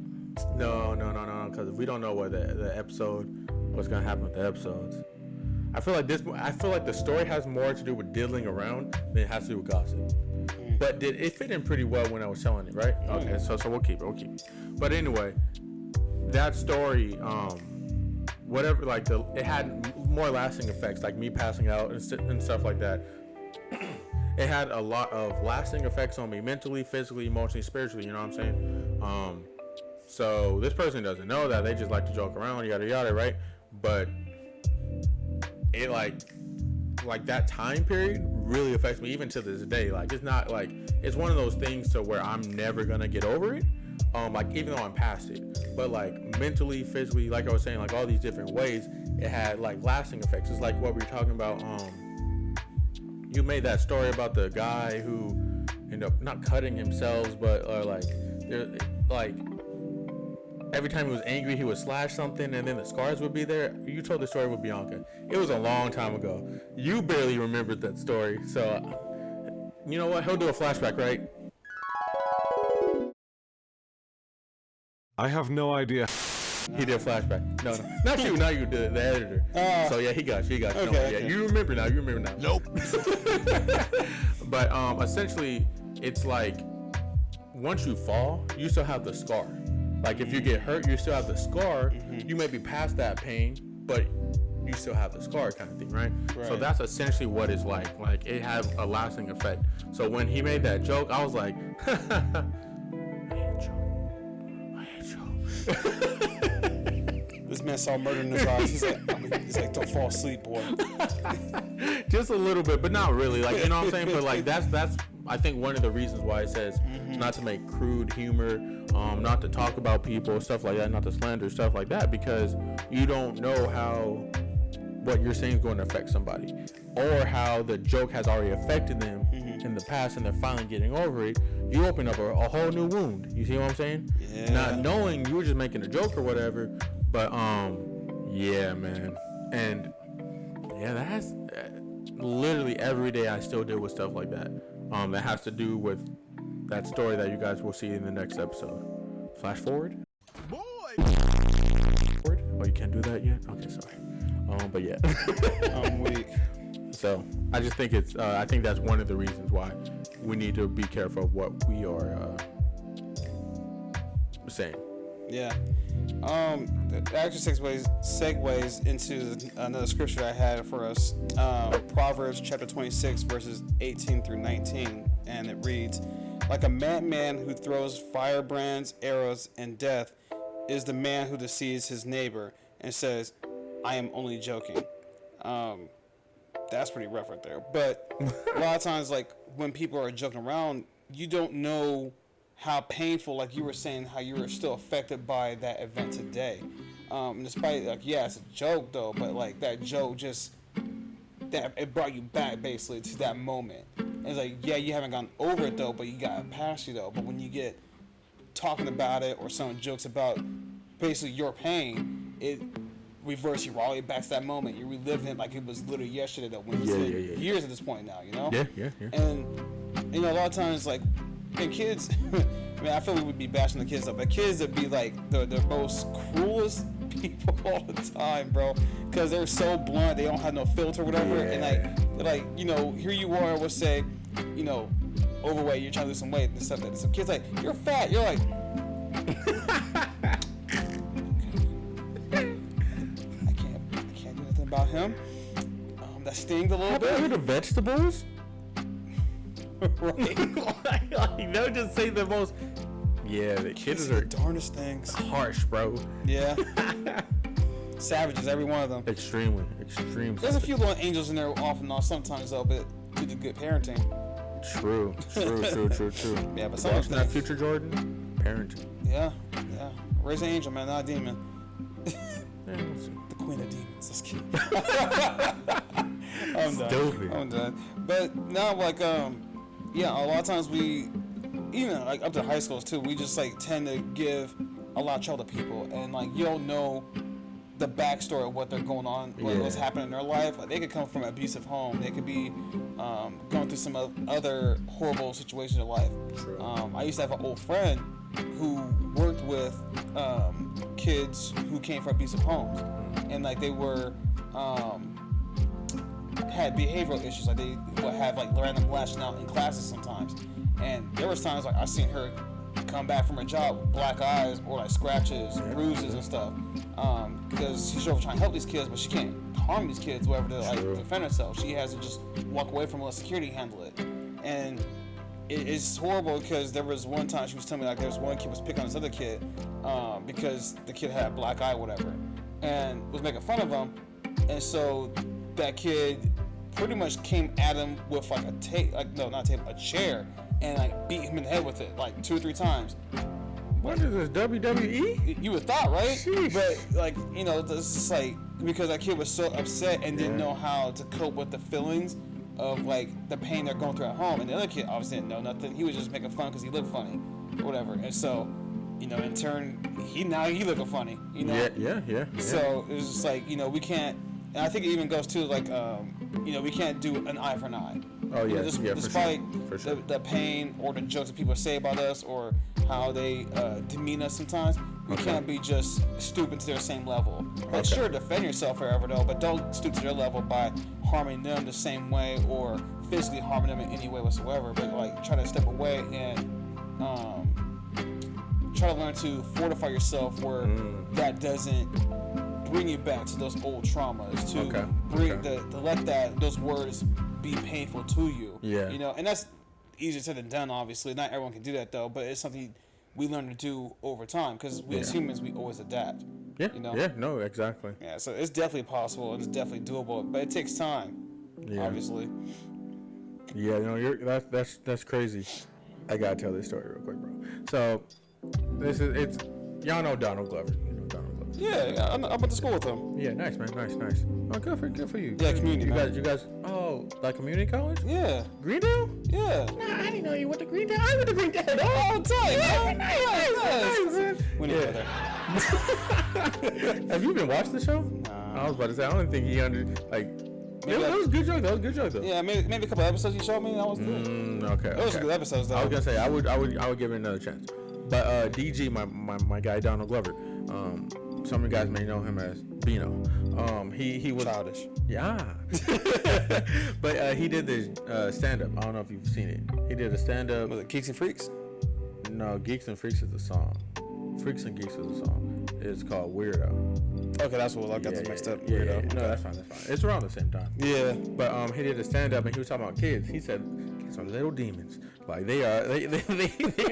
No. Because we don't know what the episode, what's gonna happen with the episodes. I feel like the story has more to do with diddling around than it has to do with gossip. But it fit in pretty well when I was telling it, right? Okay, so we'll keep it. But anyway, that story, whatever, like it had more lasting effects, like me passing out and stuff like that. It had a lot of lasting effects on me, mentally, physically, emotionally, spiritually. You know what I'm saying? So this person doesn't know that. They just like to joke around, yada yada, right? But it like that time period really affects me even to this day. Like it's not like it's one of those things to where I'm never gonna get over it. Like even though I'm past it, but like mentally, physically, like I was saying, like all these different ways, it had like lasting effects. It's like what we were talking about. You made that story about the guy who ended up not cutting himself, but like every time he was angry, he would slash something, and then the scars would be there. You told the story with Bianca. It was a long time ago. You barely remembered that story, so you know what? He'll do a flashback, right? I have no idea. He did a flashback. No, not you, the editor. So yeah, he got you. Okay, Yeah, you remember now. Nope. But essentially, it's like once you fall, you still have the scar. Like if you get hurt, you still have the scar. Mm-hmm. You may be past that pain, but you still have the scar kind of thing, right? So that's essentially what it's like. Like, it has a lasting effect. So when he made that joke, I was like, I hate you. This man saw murder in his eyes. He's like, don't fall asleep, boy. Just a little bit, but not really. Like, you know what I'm saying? But like, that's I think one of the reasons why it says not to make crude humor, not to talk about people, stuff like that, not to slander, stuff like that, because you don't know how what you're saying is going to affect somebody, or how the joke has already affected them in the past and they're finally getting over it. You open up a whole new wound. You see what I'm saying? Yeah. Not knowing you were just making a joke or whatever, but yeah, man. And yeah, that's literally every day I still deal with stuff like that. That has to do with that story that you guys will see in the next episode. Flash forward. Boy. Oh, you can't do that yet? Okay, sorry. But yeah. I'm weak. So I just think it's. I think that's one of the reasons why we need to be careful of what we are saying. Yeah. That actually segues into another scripture I had for us. Proverbs chapter 26, verses 18 through 19. And it reads, like a madman who throws firebrands, arrows, and death is the man who deceives his neighbor and says, I am only joking. That's pretty rough right there. But a lot of times, like, when people are joking around, you don't know how painful, like you were saying, how you were still affected by that event today. Despite, like, yeah, it's a joke, though, but, like, that joke just, that it brought you back, basically, to that moment. And it's like, yeah, you haven't gotten over it, though, but you got past you, though. But when you get talking about it or someone jokes about basically your pain, it reverse you all the way back to that moment. You reliving it like it was literally yesterday, though, when it's been years at this point now, you know? Yeah. And, you know, a lot of times, like, and kids, I mean, I feel we would be bashing the kids up, but kids would be like the most cruelest people all the time, bro, because they're so blunt, they don't have no filter or whatever, and like, you know, here you are, we'll say, you know, overweight, you're trying to lose some weight and stuff like that. So kids like, you're fat, you're like, I can't do nothing about him. That stings a little bit. Have you heard of vegetables? Right. Like, they'll just say the most. Yeah, the kids are the darndest things. harsh, bro. Yeah. Savages, every one of them. Extreme. There's a few little angels in there off and on sometimes, though, but do the good parenting. True. Yeah, but Watching that Future Jordan, parenting. Yeah. Raise an angel, man, not a demon. Yeah, we'll see. The queen of demons. Let's keep. I'm done. But now, like, yeah, a lot of times we, even like up to high schools too, we just like tend to give a lot of trouble to people, and like you don't know the backstory of what they're going on, what's happening in their life. Like, they could come from an abusive home, they could be going through some other horrible situations in life. I used to have an old friend who worked with kids who came from abusive homes, and like they were had behavioral issues. Like they would have like random lashing out in classes sometimes, and there was times like I seen her come back from her job with black eyes or like scratches, bruises and stuff, because she's over trying to help these kids, but she can't harm these kids, whatever, to like defend herself. She has to just walk away from, let security handle it. And it's horrible, because there was one time she was telling me like there was one kid was picking on this other kid because the kid had a black eye, whatever, and was making fun of him. And so that kid pretty much came at him with like a chair, and like beat him in the head with it like 2 or 3 times. What is this, WWE? You would thought, right? Sheesh. But like, you know, this is like because that kid was so upset and didn't know how to cope with the feelings of like the pain they're going through at home, and the other kid obviously didn't know nothing. He was just making fun because he looked funny, or whatever. And so, you know, in turn, he looking funny. You know. Yeah. So it was just like, you know, we can't. And I think it even goes to like, you know, we can't do an eye for an eye. Oh yeah, despite for sure. the pain or the jokes that people say about us or how they demean us sometimes, we can't be just stooping to their same level. Like, sure, defend yourself forever though, but don't stoop to their level by harming them the same way or physically harming them in any way whatsoever. But like, try to step away and try to learn to fortify yourself where that doesn't bring you back to those old traumas, to to let those words be painful to you. Yeah. You know, and that's easier said than done. Obviously, not everyone can do that though, but it's something we learn to do over time because we as humans we always adapt. Yeah. You know? Yeah. No. Exactly. Yeah. So it's definitely possible and it's definitely doable, but it takes time. Yeah. Obviously. Yeah. No. That's crazy. I gotta tell this story real quick, bro. So it's y'all know Donald Glover. You know Donald Glover. Yeah. I went to school with him. Yeah. Nice, man. Nice. Oh, good for you. Yeah. Community. You guys. Oh, like community college? Yeah. Greendale? Yeah. Nah, I didn't know you went to Greendale. I went to Greendale. Oh, tight. Yeah, nice, man. We need to go there. Have you been watching the show? Nah. I was about to say I don't think he That was a good joke. That was a good joke though. Yeah, maybe a couple episodes you showed me. That was good. Okay. Those were good episodes though. I was gonna say I would give it another chance. But DG, my guy Donald Glover, some of you guys may know him as Bino. He was childish. Yeah. But he did this stand up. I don't know if you've seen it. He did a stand up. Was it Geeks and Freaks? No, Geeks and Freaks is the song. Freaks and Geeks is the song. It's called Weirdo. Okay, that's what I got this mixed up. Yeah. Weirdo. No, that's fine. It's around the same time. Yeah. But he did a stand up and he was talking about kids. He said kids are little demons. Like they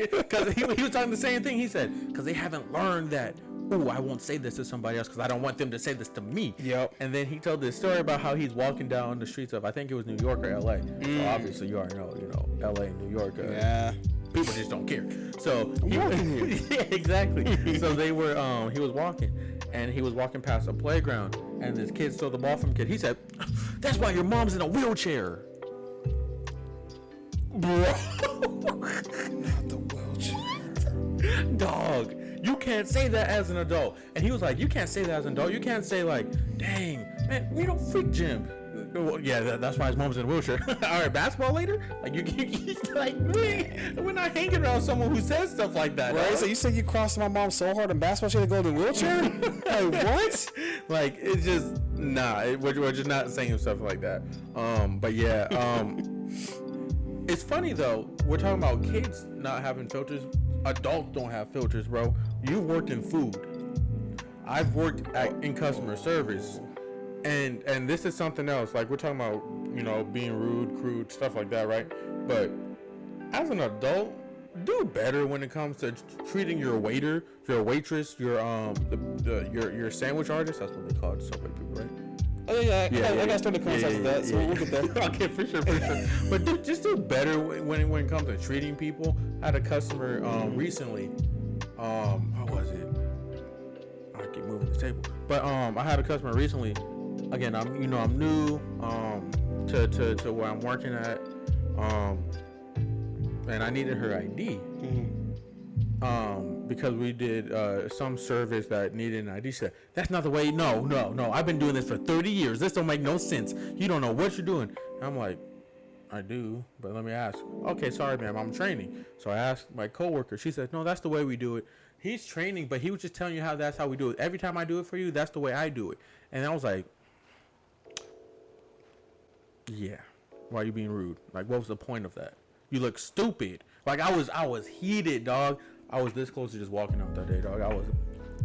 because he was talking the same thing. He said because they haven't learned that. Oh, I won't say this to somebody else because I don't want them to say this to me. Yep. And then he told this story about how he's walking down the streets of I think it was New York or L.A. So obviously you already know, L.A. and New York. Yeah. People just don't care. So I'm walking here. Yeah, exactly. So they were he was walking and he was walking past a playground and this kid stole the ball from a kid. He said, "That's why your mom's in a wheelchair." Bro. Not the wheelchair. Dog. You can't say that as an adult. And he was like, you can't say that as an adult. You can't say like, dang, man, we don't freak Jim. Well, yeah, that's why his mom's in a wheelchair. All right, basketball later? Like, you like, we're not hanging around someone who says stuff like that. Right? So you said you crossed my mom so hard in basketball she had to go in a wheelchair? Like, what? Like, it's just, we're just not saying stuff like that. But yeah, it's funny though, we're talking about kids not having filters. Adults don't have filters, bro. You've worked in food. I've worked in customer service. And this is something else. Like we're talking about, being rude, crude, stuff like that, right? But as an adult, do better when it comes to treating your waiter, your waitress, your sandwich artist. That's what they call it, subway people, right? Oh yeah, I got started concepts of that, so we'll get there. Okay, for sure. But just do better when it comes to treating people. I had a customer recently. How was it? I keep moving the table. But I had a customer recently. Again, I'm new to where I'm working at. And I needed her ID. Because we did some service that needed an ID. She said, "That's not the way." No. I've been doing this for 30 years. This don't make no sense. You don't know what you're doing. And I'm like, I do, but let me ask. Okay, sorry, ma'am. I'm training. So I asked my coworker. She said, "No, that's the way we do it." He's training, but he was just telling you that's how we do it. Every time I do it for you, that's the way I do it. And I was like, yeah. Why are you being rude? Like, what was the point of that? You look stupid. Like I was heated, dog. I was this close to just walking out that day, dog. I was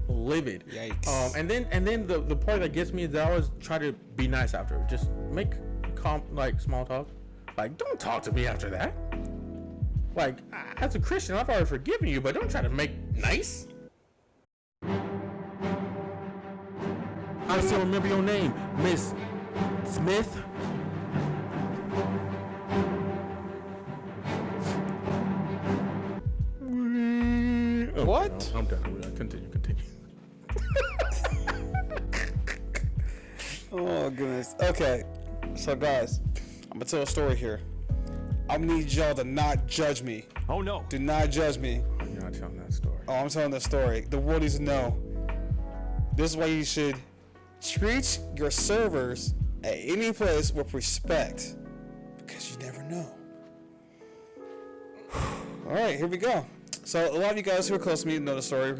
livid. Yikes. And then the part that gets me is that I always try to be nice after. Just make small talk. Like, don't talk to me after that. Like, as a Christian, I've already forgiven you, but don't try to make nice. I still remember your name, Miss Smith. What? No, I'm done. Continue. Oh goodness. Okay. So guys, I'm gonna tell a story here. I need y'all to not judge me. Oh no. Do not judge me. You're not telling that story. Oh, I'm telling the story. The world needs to know. This is why you should treat your servers at any place with respect, because you never know. All right, here we go. So a lot of you guys who are close to me know the story,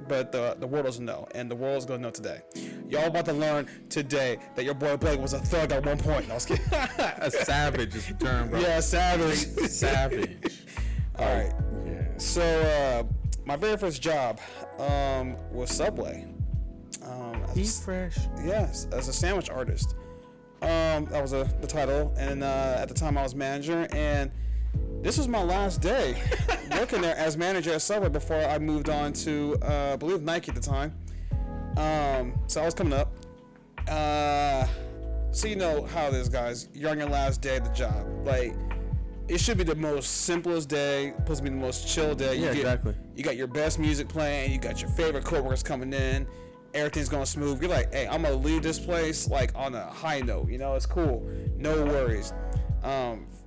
but the world doesn't know, and the world is going to know today. Y'all about to learn today that your boy Blake was a thug at one point. No, I was kidding. A savage is the term, bro. Yeah, savage. Savage. All right. Yeah. So my very first job was Subway. Eat fresh. Yes, as a sandwich artist. That was the title, and at the time I was manager, and this was my last day working there as manager at Subway before I moved on to, I believe, Nike at the time. So I was coming up. So you know how it is, guys. You're on your last day of the job. Like, it should be the most simplest day, supposed to be the most chill day. Yeah, exactly. You got your best music playing. You got your favorite coworkers coming in. Everything's going smooth. You're like, hey, I'm going to leave this place, like, on a high note. You know, it's cool. No worries.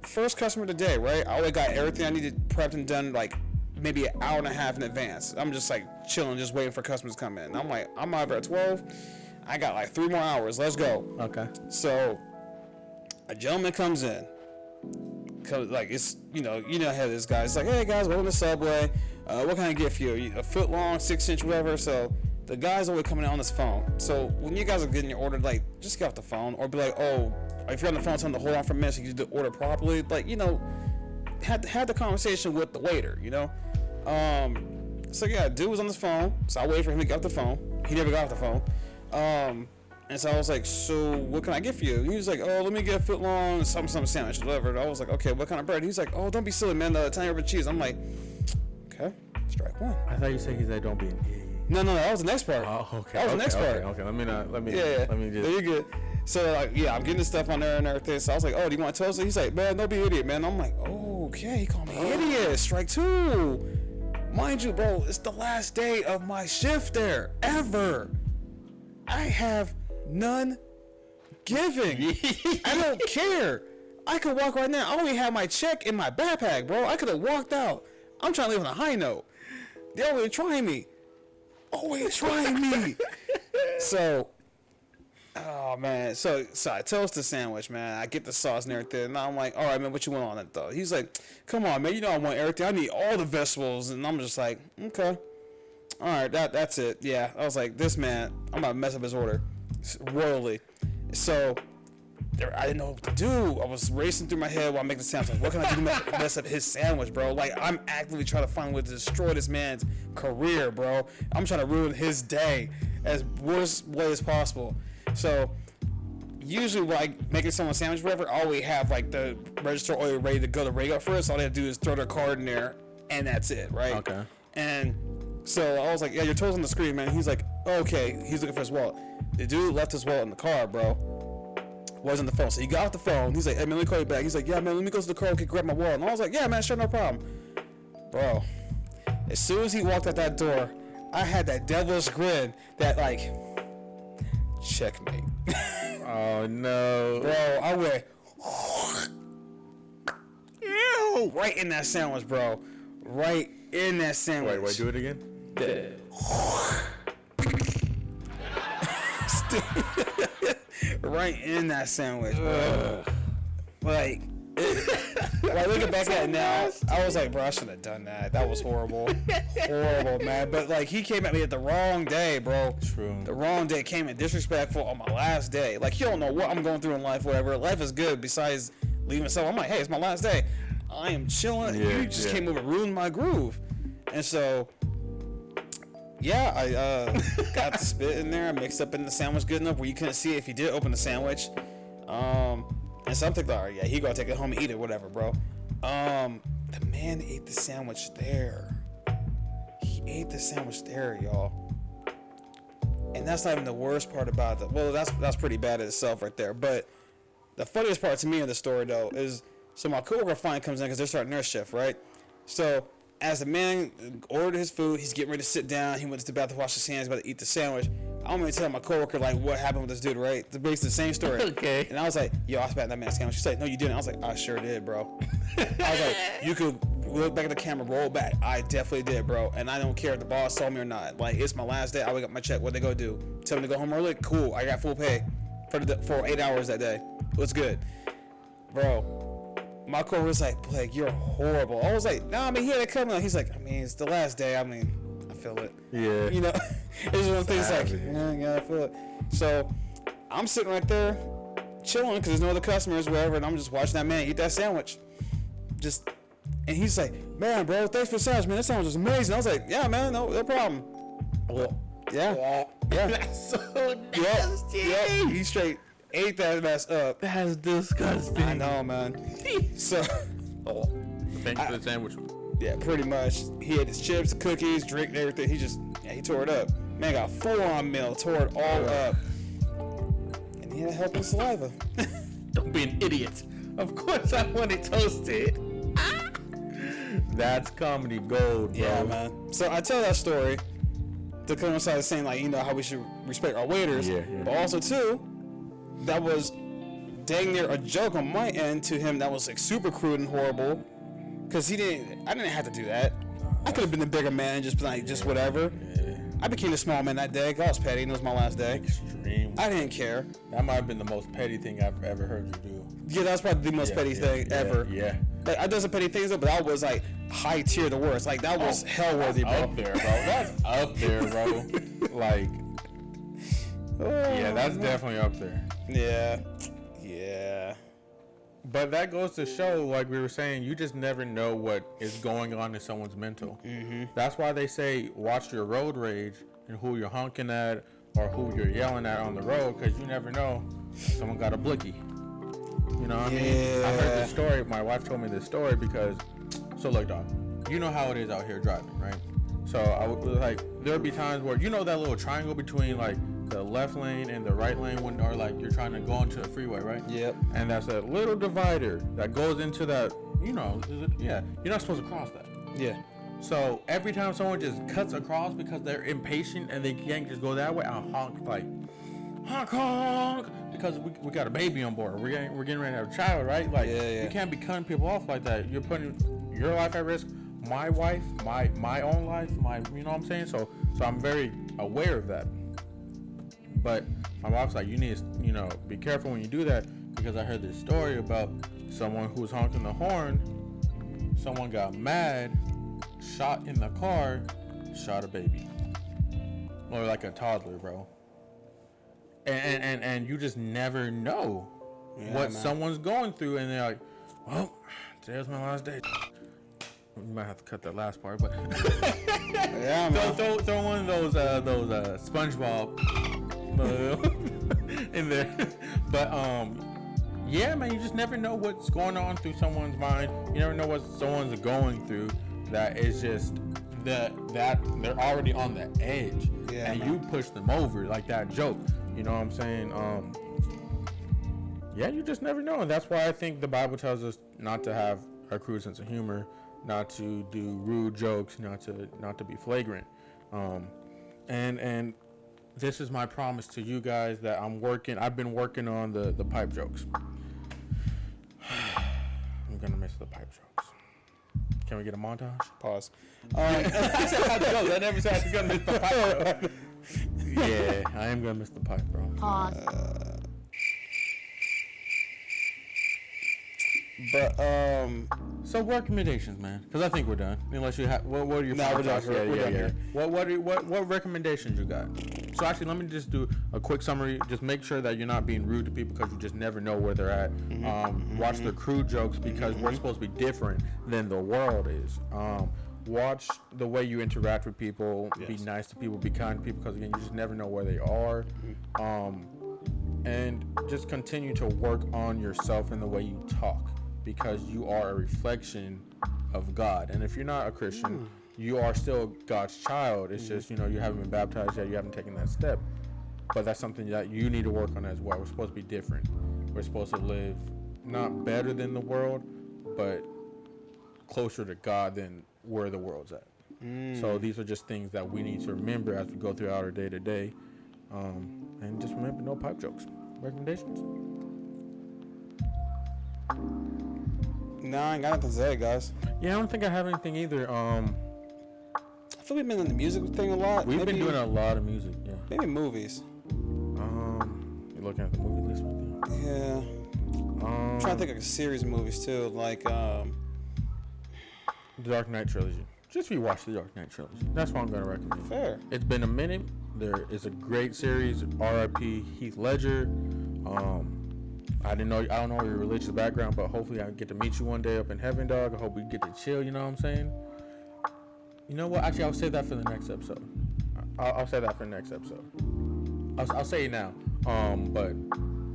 First customer of the day, right? I already got everything I needed prepped and done, like, maybe an hour and a half in advance. I'm just, like, chilling, just waiting for customers to come in. I'm like, I'm out there at 12. I got, like, 3 more hours. Let's go. Okay. So, a gentleman comes in. Like, it's, you know how this guy. It's like, hey, guys, welcome to Subway. What can I get for you? A foot long, 6-inch, whatever. So, the guy's always coming in on his phone. So, when you guys are getting your order, like, just get off the phone. Or be like, oh, if you're on the phone, tell them to hold on for a minute so you can do the order properly. Like, you know, had the conversation with the waiter, you know? So, yeah, dude was on his phone. So, I waited for him to get off the phone. He never got off the phone. And so I was like, so what can I get for you? He was like, oh, let me get a foot long, some sandwich, whatever. And I was like, okay, what kind of bread? He's like, oh, don't be silly, man. The Italian rubber cheese. I'm like, okay, strike one. I thought you said he said don't be an idiot. No, that was the next part. Oh, okay. That was the next part. Okay. Let me Yeah. Let me just. You're good. So like, yeah, I'm getting the stuff on there and everything. So I was like, oh, do you want to toast it? He's like, man, don't be an idiot, man. I'm like, oh, okay. He called me idiot. Strike two. Mind you, bro, it's the last day of my shift there ever. I have none giving. I don't care. I could walk right now. I only have my check in my backpack, bro. I could have walked out. I'm trying to leave on a high note. They're always trying me. So, oh man. So I toast the sandwich, man. I get the sauce and everything. And I'm like, all right, man, what you want on it though? He's like, come on, man. You know I want everything. I need all the vegetables. And I'm just like, okay. All right, that's it. Yeah. I was like, this man, I'm about to mess up his order royally. So I didn't know what to do. I was racing through my head while making the sandwich. Like, what can I do to mess up his sandwich, bro? Like, I'm actively trying to find a way to destroy this man's career, bro. I'm trying to ruin his day as worst way as possible. So usually when I making someone a sandwich, whatever, I always have like the register already ready to go to rig up for it. So all they have to do is throw their card in there, and that's it, right? Okay. And so I was like, yeah, your toes on the screen, man. He's like, okay. He's looking for his wallet. The dude left his wallet in the car, bro. Wasn't the phone. So he got off the phone. He's like, hey, man, let me call you back. He's like, yeah, man, let me go to the car and grab my wallet. And I was like, yeah, man, sure, no problem. Bro, as soon as he walked out that door, I had that devilish grin that, like, checkmate. Oh, no. Bro, I went, ew, right in that sandwich, bro. Right in that sandwich. Wait, do it again? Right in that sandwich, bro. Like looking back at it now, I was like, bro, I shouldn't have done that. That was horrible. Horrible, man. But like, he came at me at the wrong day, bro. True. The wrong day. Came in disrespectful on my last day. Like, you don't know what I'm going through in life, whatever. Life is good besides leaving stuff. I'm like, hey, it's my last day. I am chilling. Yeah, you just came over and ruined my groove. And so, yeah, I got the spit in there. I mixed up in the sandwich good enough where you couldn't see it if you did open the sandwich. And so I'm thinking, all right, yeah, he gonna take it home and eat it, whatever, bro. The man ate the sandwich there. He ate the sandwich there, y'all. And that's not even the worst part about it. Well, that's pretty bad in itself right there. But the funniest part to me in the story, though, is so my coworker finally comes in because they're starting their shift, right? So as the man ordered his food, he's getting ready to sit down. He went to the bathroom to wash his hands, about to eat the sandwich. I'm gonna tell my coworker like what happened with this dude, right? It's basically the same story. Okay. And I was like, yo, I spat in that man's sandwich. She's like, no, you didn't. I was like, I sure did, bro. I was like, you could look back at the camera, roll back. I definitely did, bro. And I don't care if the boss told me or not. Like, it's my last day. I wake up my check. What they gonna do? Tell me to go home early? Cool. I got full pay for 8 hours that day. What's good, bro? My coworker was like, Blake, you're horrible. I was like, nah, I mean, he had it coming. He's like, I mean, it's the last day. I mean, I feel it. Yeah. You know, it's one of those things like, yeah, I feel it. So I'm sitting right there chilling because there's no other customers, whatever, and I'm just watching that man eat that sandwich. And he's like, man, bro, thanks for the sandwich, man. That sandwich was amazing. I was like, yeah, man, no problem. Well, yeah. Yeah. That's so nasty. Yeah. He straight ate that mess up. That's disgusting. I know, man. So, Oh, thanks for the sandwich. yeah, pretty much. He had his chips, the cookies, drink, and everything. He tore it up. Man got full-on meal, tore it all up. And he had help with saliva. Don't be an idiot. Of course I want it toasted. That's comedy gold, bro. Yeah, man. So I tell that story to coincide with saying, like, you know, how we should respect our waiters. Yeah. But also, too, that was dang near a joke on my end to him that was, like, super crude and horrible. Because I didn't have to do that. I could have been the bigger man and just been like, just whatever. Yeah. I became the small man that day. I was petty, and it was my last day. Extreme. I didn't care. That might have been the most petty thing I've ever heard you do. Yeah, that was probably the most petty thing ever. Yeah. Like, I done some petty things, though, but that was, like, high tier the worst. Like, that was hell worthy, bro. Up there, bro. That's up there, bro. Like, yeah, that's definitely up there. Yeah. But that goes to show, like we were saying, you just never know what is going on in someone's mental. Mm-hmm. That's why they say watch your road rage and who you're honking at or who you're yelling at on the road, because you never know. Someone got a blicky. You know what I mean? I heard this story. My wife told me this story because, so look, dog, you know how it is out here driving, right? So I would like, there would be times where, you know, that little triangle between like the left lane and the right lane when, or like you're trying to go into a freeway, right? Yep. And that's a little divider that goes into that, you know, yeah, you're not supposed to cross that. Yeah. So every time someone just cuts across because they're impatient and they can't just go that way, I'll honk like, honk, because we got a baby on board. We're getting ready to have a child, right? Like, you can't be cutting people off like that. You're putting your life at risk, my wife, my own life, you know what I'm saying? So I'm very aware of that. But my wife's like, you need to, you know, be careful when you do that, because I heard this story about someone who was honking the horn. Someone got mad, shot in the car, shot a baby, or like a toddler, bro. And you just never know what someone's going through, and they're like, well, today was my last day. You might have to cut that last part, but Yeah, man. throw one of those SpongeBob in there. But yeah, man, you just never know what's going on through someone's mind. You never know what someone's going through. That is just that they're already on the edge, and you push them over like that joke. You know what I'm saying? Yeah, you just never know, and that's why I think the Bible tells us not to have a crude sense of humor, not to do rude jokes, not to be flagrant. And this is my promise to you guys that I've been working on the pipe jokes. I'm gonna miss the pipe jokes. Can we get a montage? Pause. I said how to go. I never said I'm gonna miss the pipe. Yeah, I am gonna miss the pipe, bro. Pause. But So recommendations, man, because I think we're done. Unless you have, what are your? No, we're done. thoughts? We're done here. What recommendations you got? So actually, let me just do a quick summary. Just make sure that you're not being rude to people, because you just never know where they're at. Watch the crude jokes, because we're supposed to be different than the world is. Watch the way you interact with people. Be nice to people. Be kind to people, because again, you just never know where they are. And just continue to work on yourself in the way you talk, because you are a reflection of God. And if you're not a Christian, you are still God's child. It's just, you know, you haven't been baptized yet, you haven't taken that step. But that's something that you need to work on as well. We're supposed to be different. We're supposed to live not better than the world, but closer to God than where the world's at. So these are just things that we need to remember as we go throughout our day to day. And just remember, no pipe jokes. Recommendations? nah, I ain't got nothing to say, guys. Yeah, I don't think I have anything either. I feel we've been in the music thing a lot. We've been doing a lot of music, yeah. Maybe movies. You're looking at the movie list right there? Yeah. I'm trying to think of a series of movies too, like The Dark Knight trilogy. Just rewatch the Dark Knight trilogy. That's what I'm gonna recommend. Fair. It's been a minute. There is a great series. R.I.P. Heath Ledger. I don't know your religious background, but hopefully I get to meet you one day up in heaven, dog. I hope we get to chill. You know what I'm saying? You know what? Actually, I'll save that for the next episode. I'll save that for the next episode. I'll say it now. But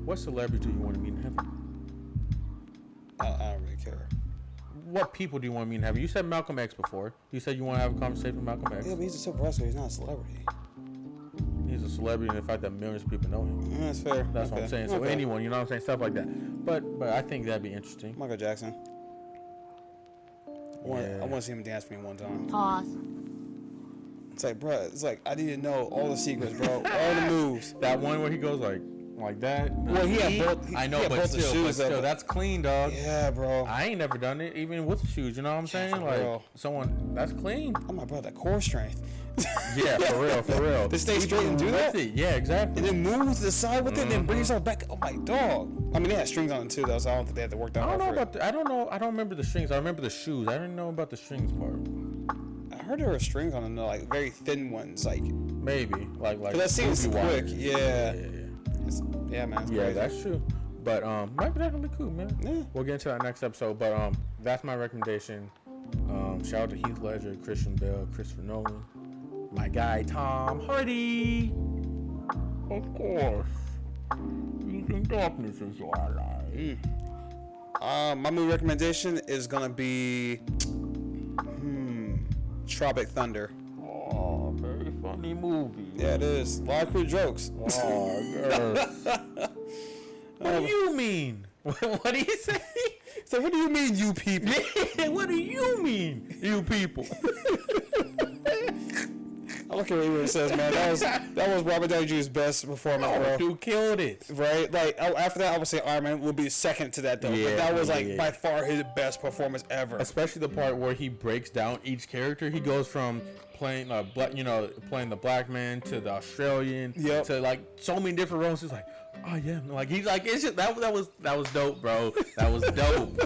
what celebrity do you want to meet in heaven? I don't really care. What people do you want to meet in heaven? You said Malcolm X before. You said you want to have a conversation with Malcolm X. Yeah, but he's a civil rights lawyer. He's not a celebrity. He's a celebrity in the fact that millions of people know him. Yeah, that's fair. That's what I'm saying. So Okay. anyone, you know what I'm saying? Stuff like that. But I think that'd be interesting. Michael Jackson. I want Yeah. to see him dance for me one time. Pause. It's like, bro, it's like I need to know all the secrets, bro, all the moves. That one where he goes like that. Well, he had both. I know, he had but both the still, shoes up. that's clean, dog. Yeah, bro. I ain't never done it, even with the shoes. You know what I'm saying? for Like real. that's clean. I'm like, bro, that core strength. Yeah, for real. To stay straight and do With that? it. Yeah, exactly. And then move to the side with it, and then bring yourself back. Oh my dog. I mean, they had strings on it too, though, so I don't think they had to work that I hard don't know for about. I don't know. I don't remember the strings. I remember the shoes. I didn't know about the strings part. it. I heard there were strings on them, though, like very thin ones, like. Maybe like. But that seems movie quick. wires. Yeah. Yeah, man. It's Yeah, crazy. that's true. But might be cool, man. Yeah. We'll get into that next episode. But that's my recommendation. Shout out to Heath Ledger, Christian Bale, Christopher Nolan, my guy Tom Hardy. Of course. Using darkness is your ally. My movie recommendation is gonna be Tropic Thunder. Oh, very funny movie. Yeah, it is. A lot of crude jokes. Oh, yes. What do you mean? What do you say? So what do you mean, you people? What do you mean, you people? I don't care what anyone says, man. That was Robert Downey Jr.'s best performance, Oh, bro. dude killed it. Right? Like after that, I would say Iron Man would be second to that, though. Yeah, but that was like yeah. by far his best performance ever. Especially the part where he breaks down each character. He goes from playing playing the black man to the Australian Yep. to like so many different roles. He's like, oh yeah, like he's like, it's just that was dope, bro. That was dope.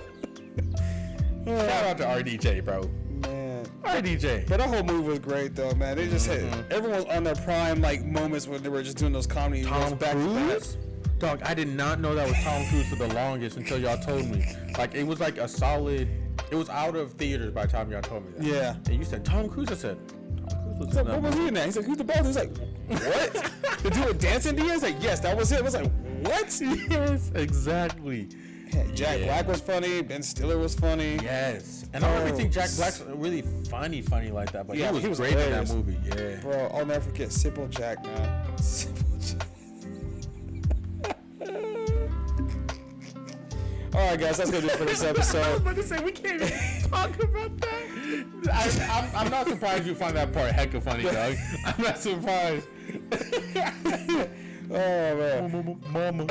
Shout out to RDJ, bro. Man. RDJ. But that whole movie was great, though, man. They just had everyone was on their prime like moments when they were just doing those comedy roles Tom back to back. Cruise? Dog, I did not know that was Tom Cruise for the longest until y'all told me. Like, it was like a solid... It was out of theaters by the time y'all told me that. Yeah. And you said, Tom Cruise? I said, Tom Cruise was He's like, in what was that he in that? He's like, who's the boss? He's like, what? The dude with dancing Diaz? He's like, yes, that was it. I was like, what? Yes, exactly. Yeah, Jack Yeah. Black was funny. Ben Stiller was funny. Yes. And I don't even think Jack Black's really funny like that, but Yeah, he was great hilarious. in that movie. Yeah. Bro, I'll never forget Simple Jack, man. Simple Jack. All right, guys, that's gonna do it for this I was episode. about to say, we can't even talk about that. I'm not surprised you find that part hecka funny, dog. I'm not surprised. Oh man. Mama.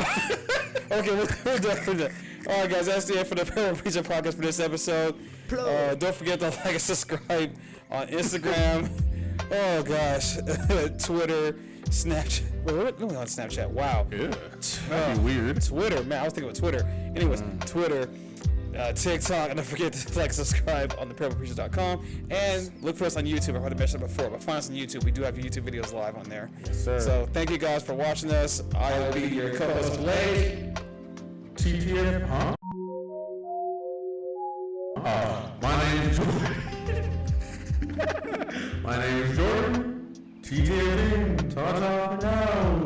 Okay, we're done. All right, guys, that's the end for the ParablePreacher Podcast for this episode. Don't forget to like and subscribe on Instagram. Oh gosh, Twitter, Snapchat. Wait, we're on Snapchat. Wow. Yeah. That'd be weird. Twitter, man. I was thinking about Twitter. Anyways, Twitter, TikTok, and don't forget to like, subscribe on theParablePreacher.com, and look for us on YouTube. I've already mentioned it before, but find us on YouTube. We do have YouTube videos live on there. Yes, sir. So thank you guys for watching us. I will be your co-host, Blake. TTF, huh? My name is Jordan. My name is Jordan. TTF, ta-ta now.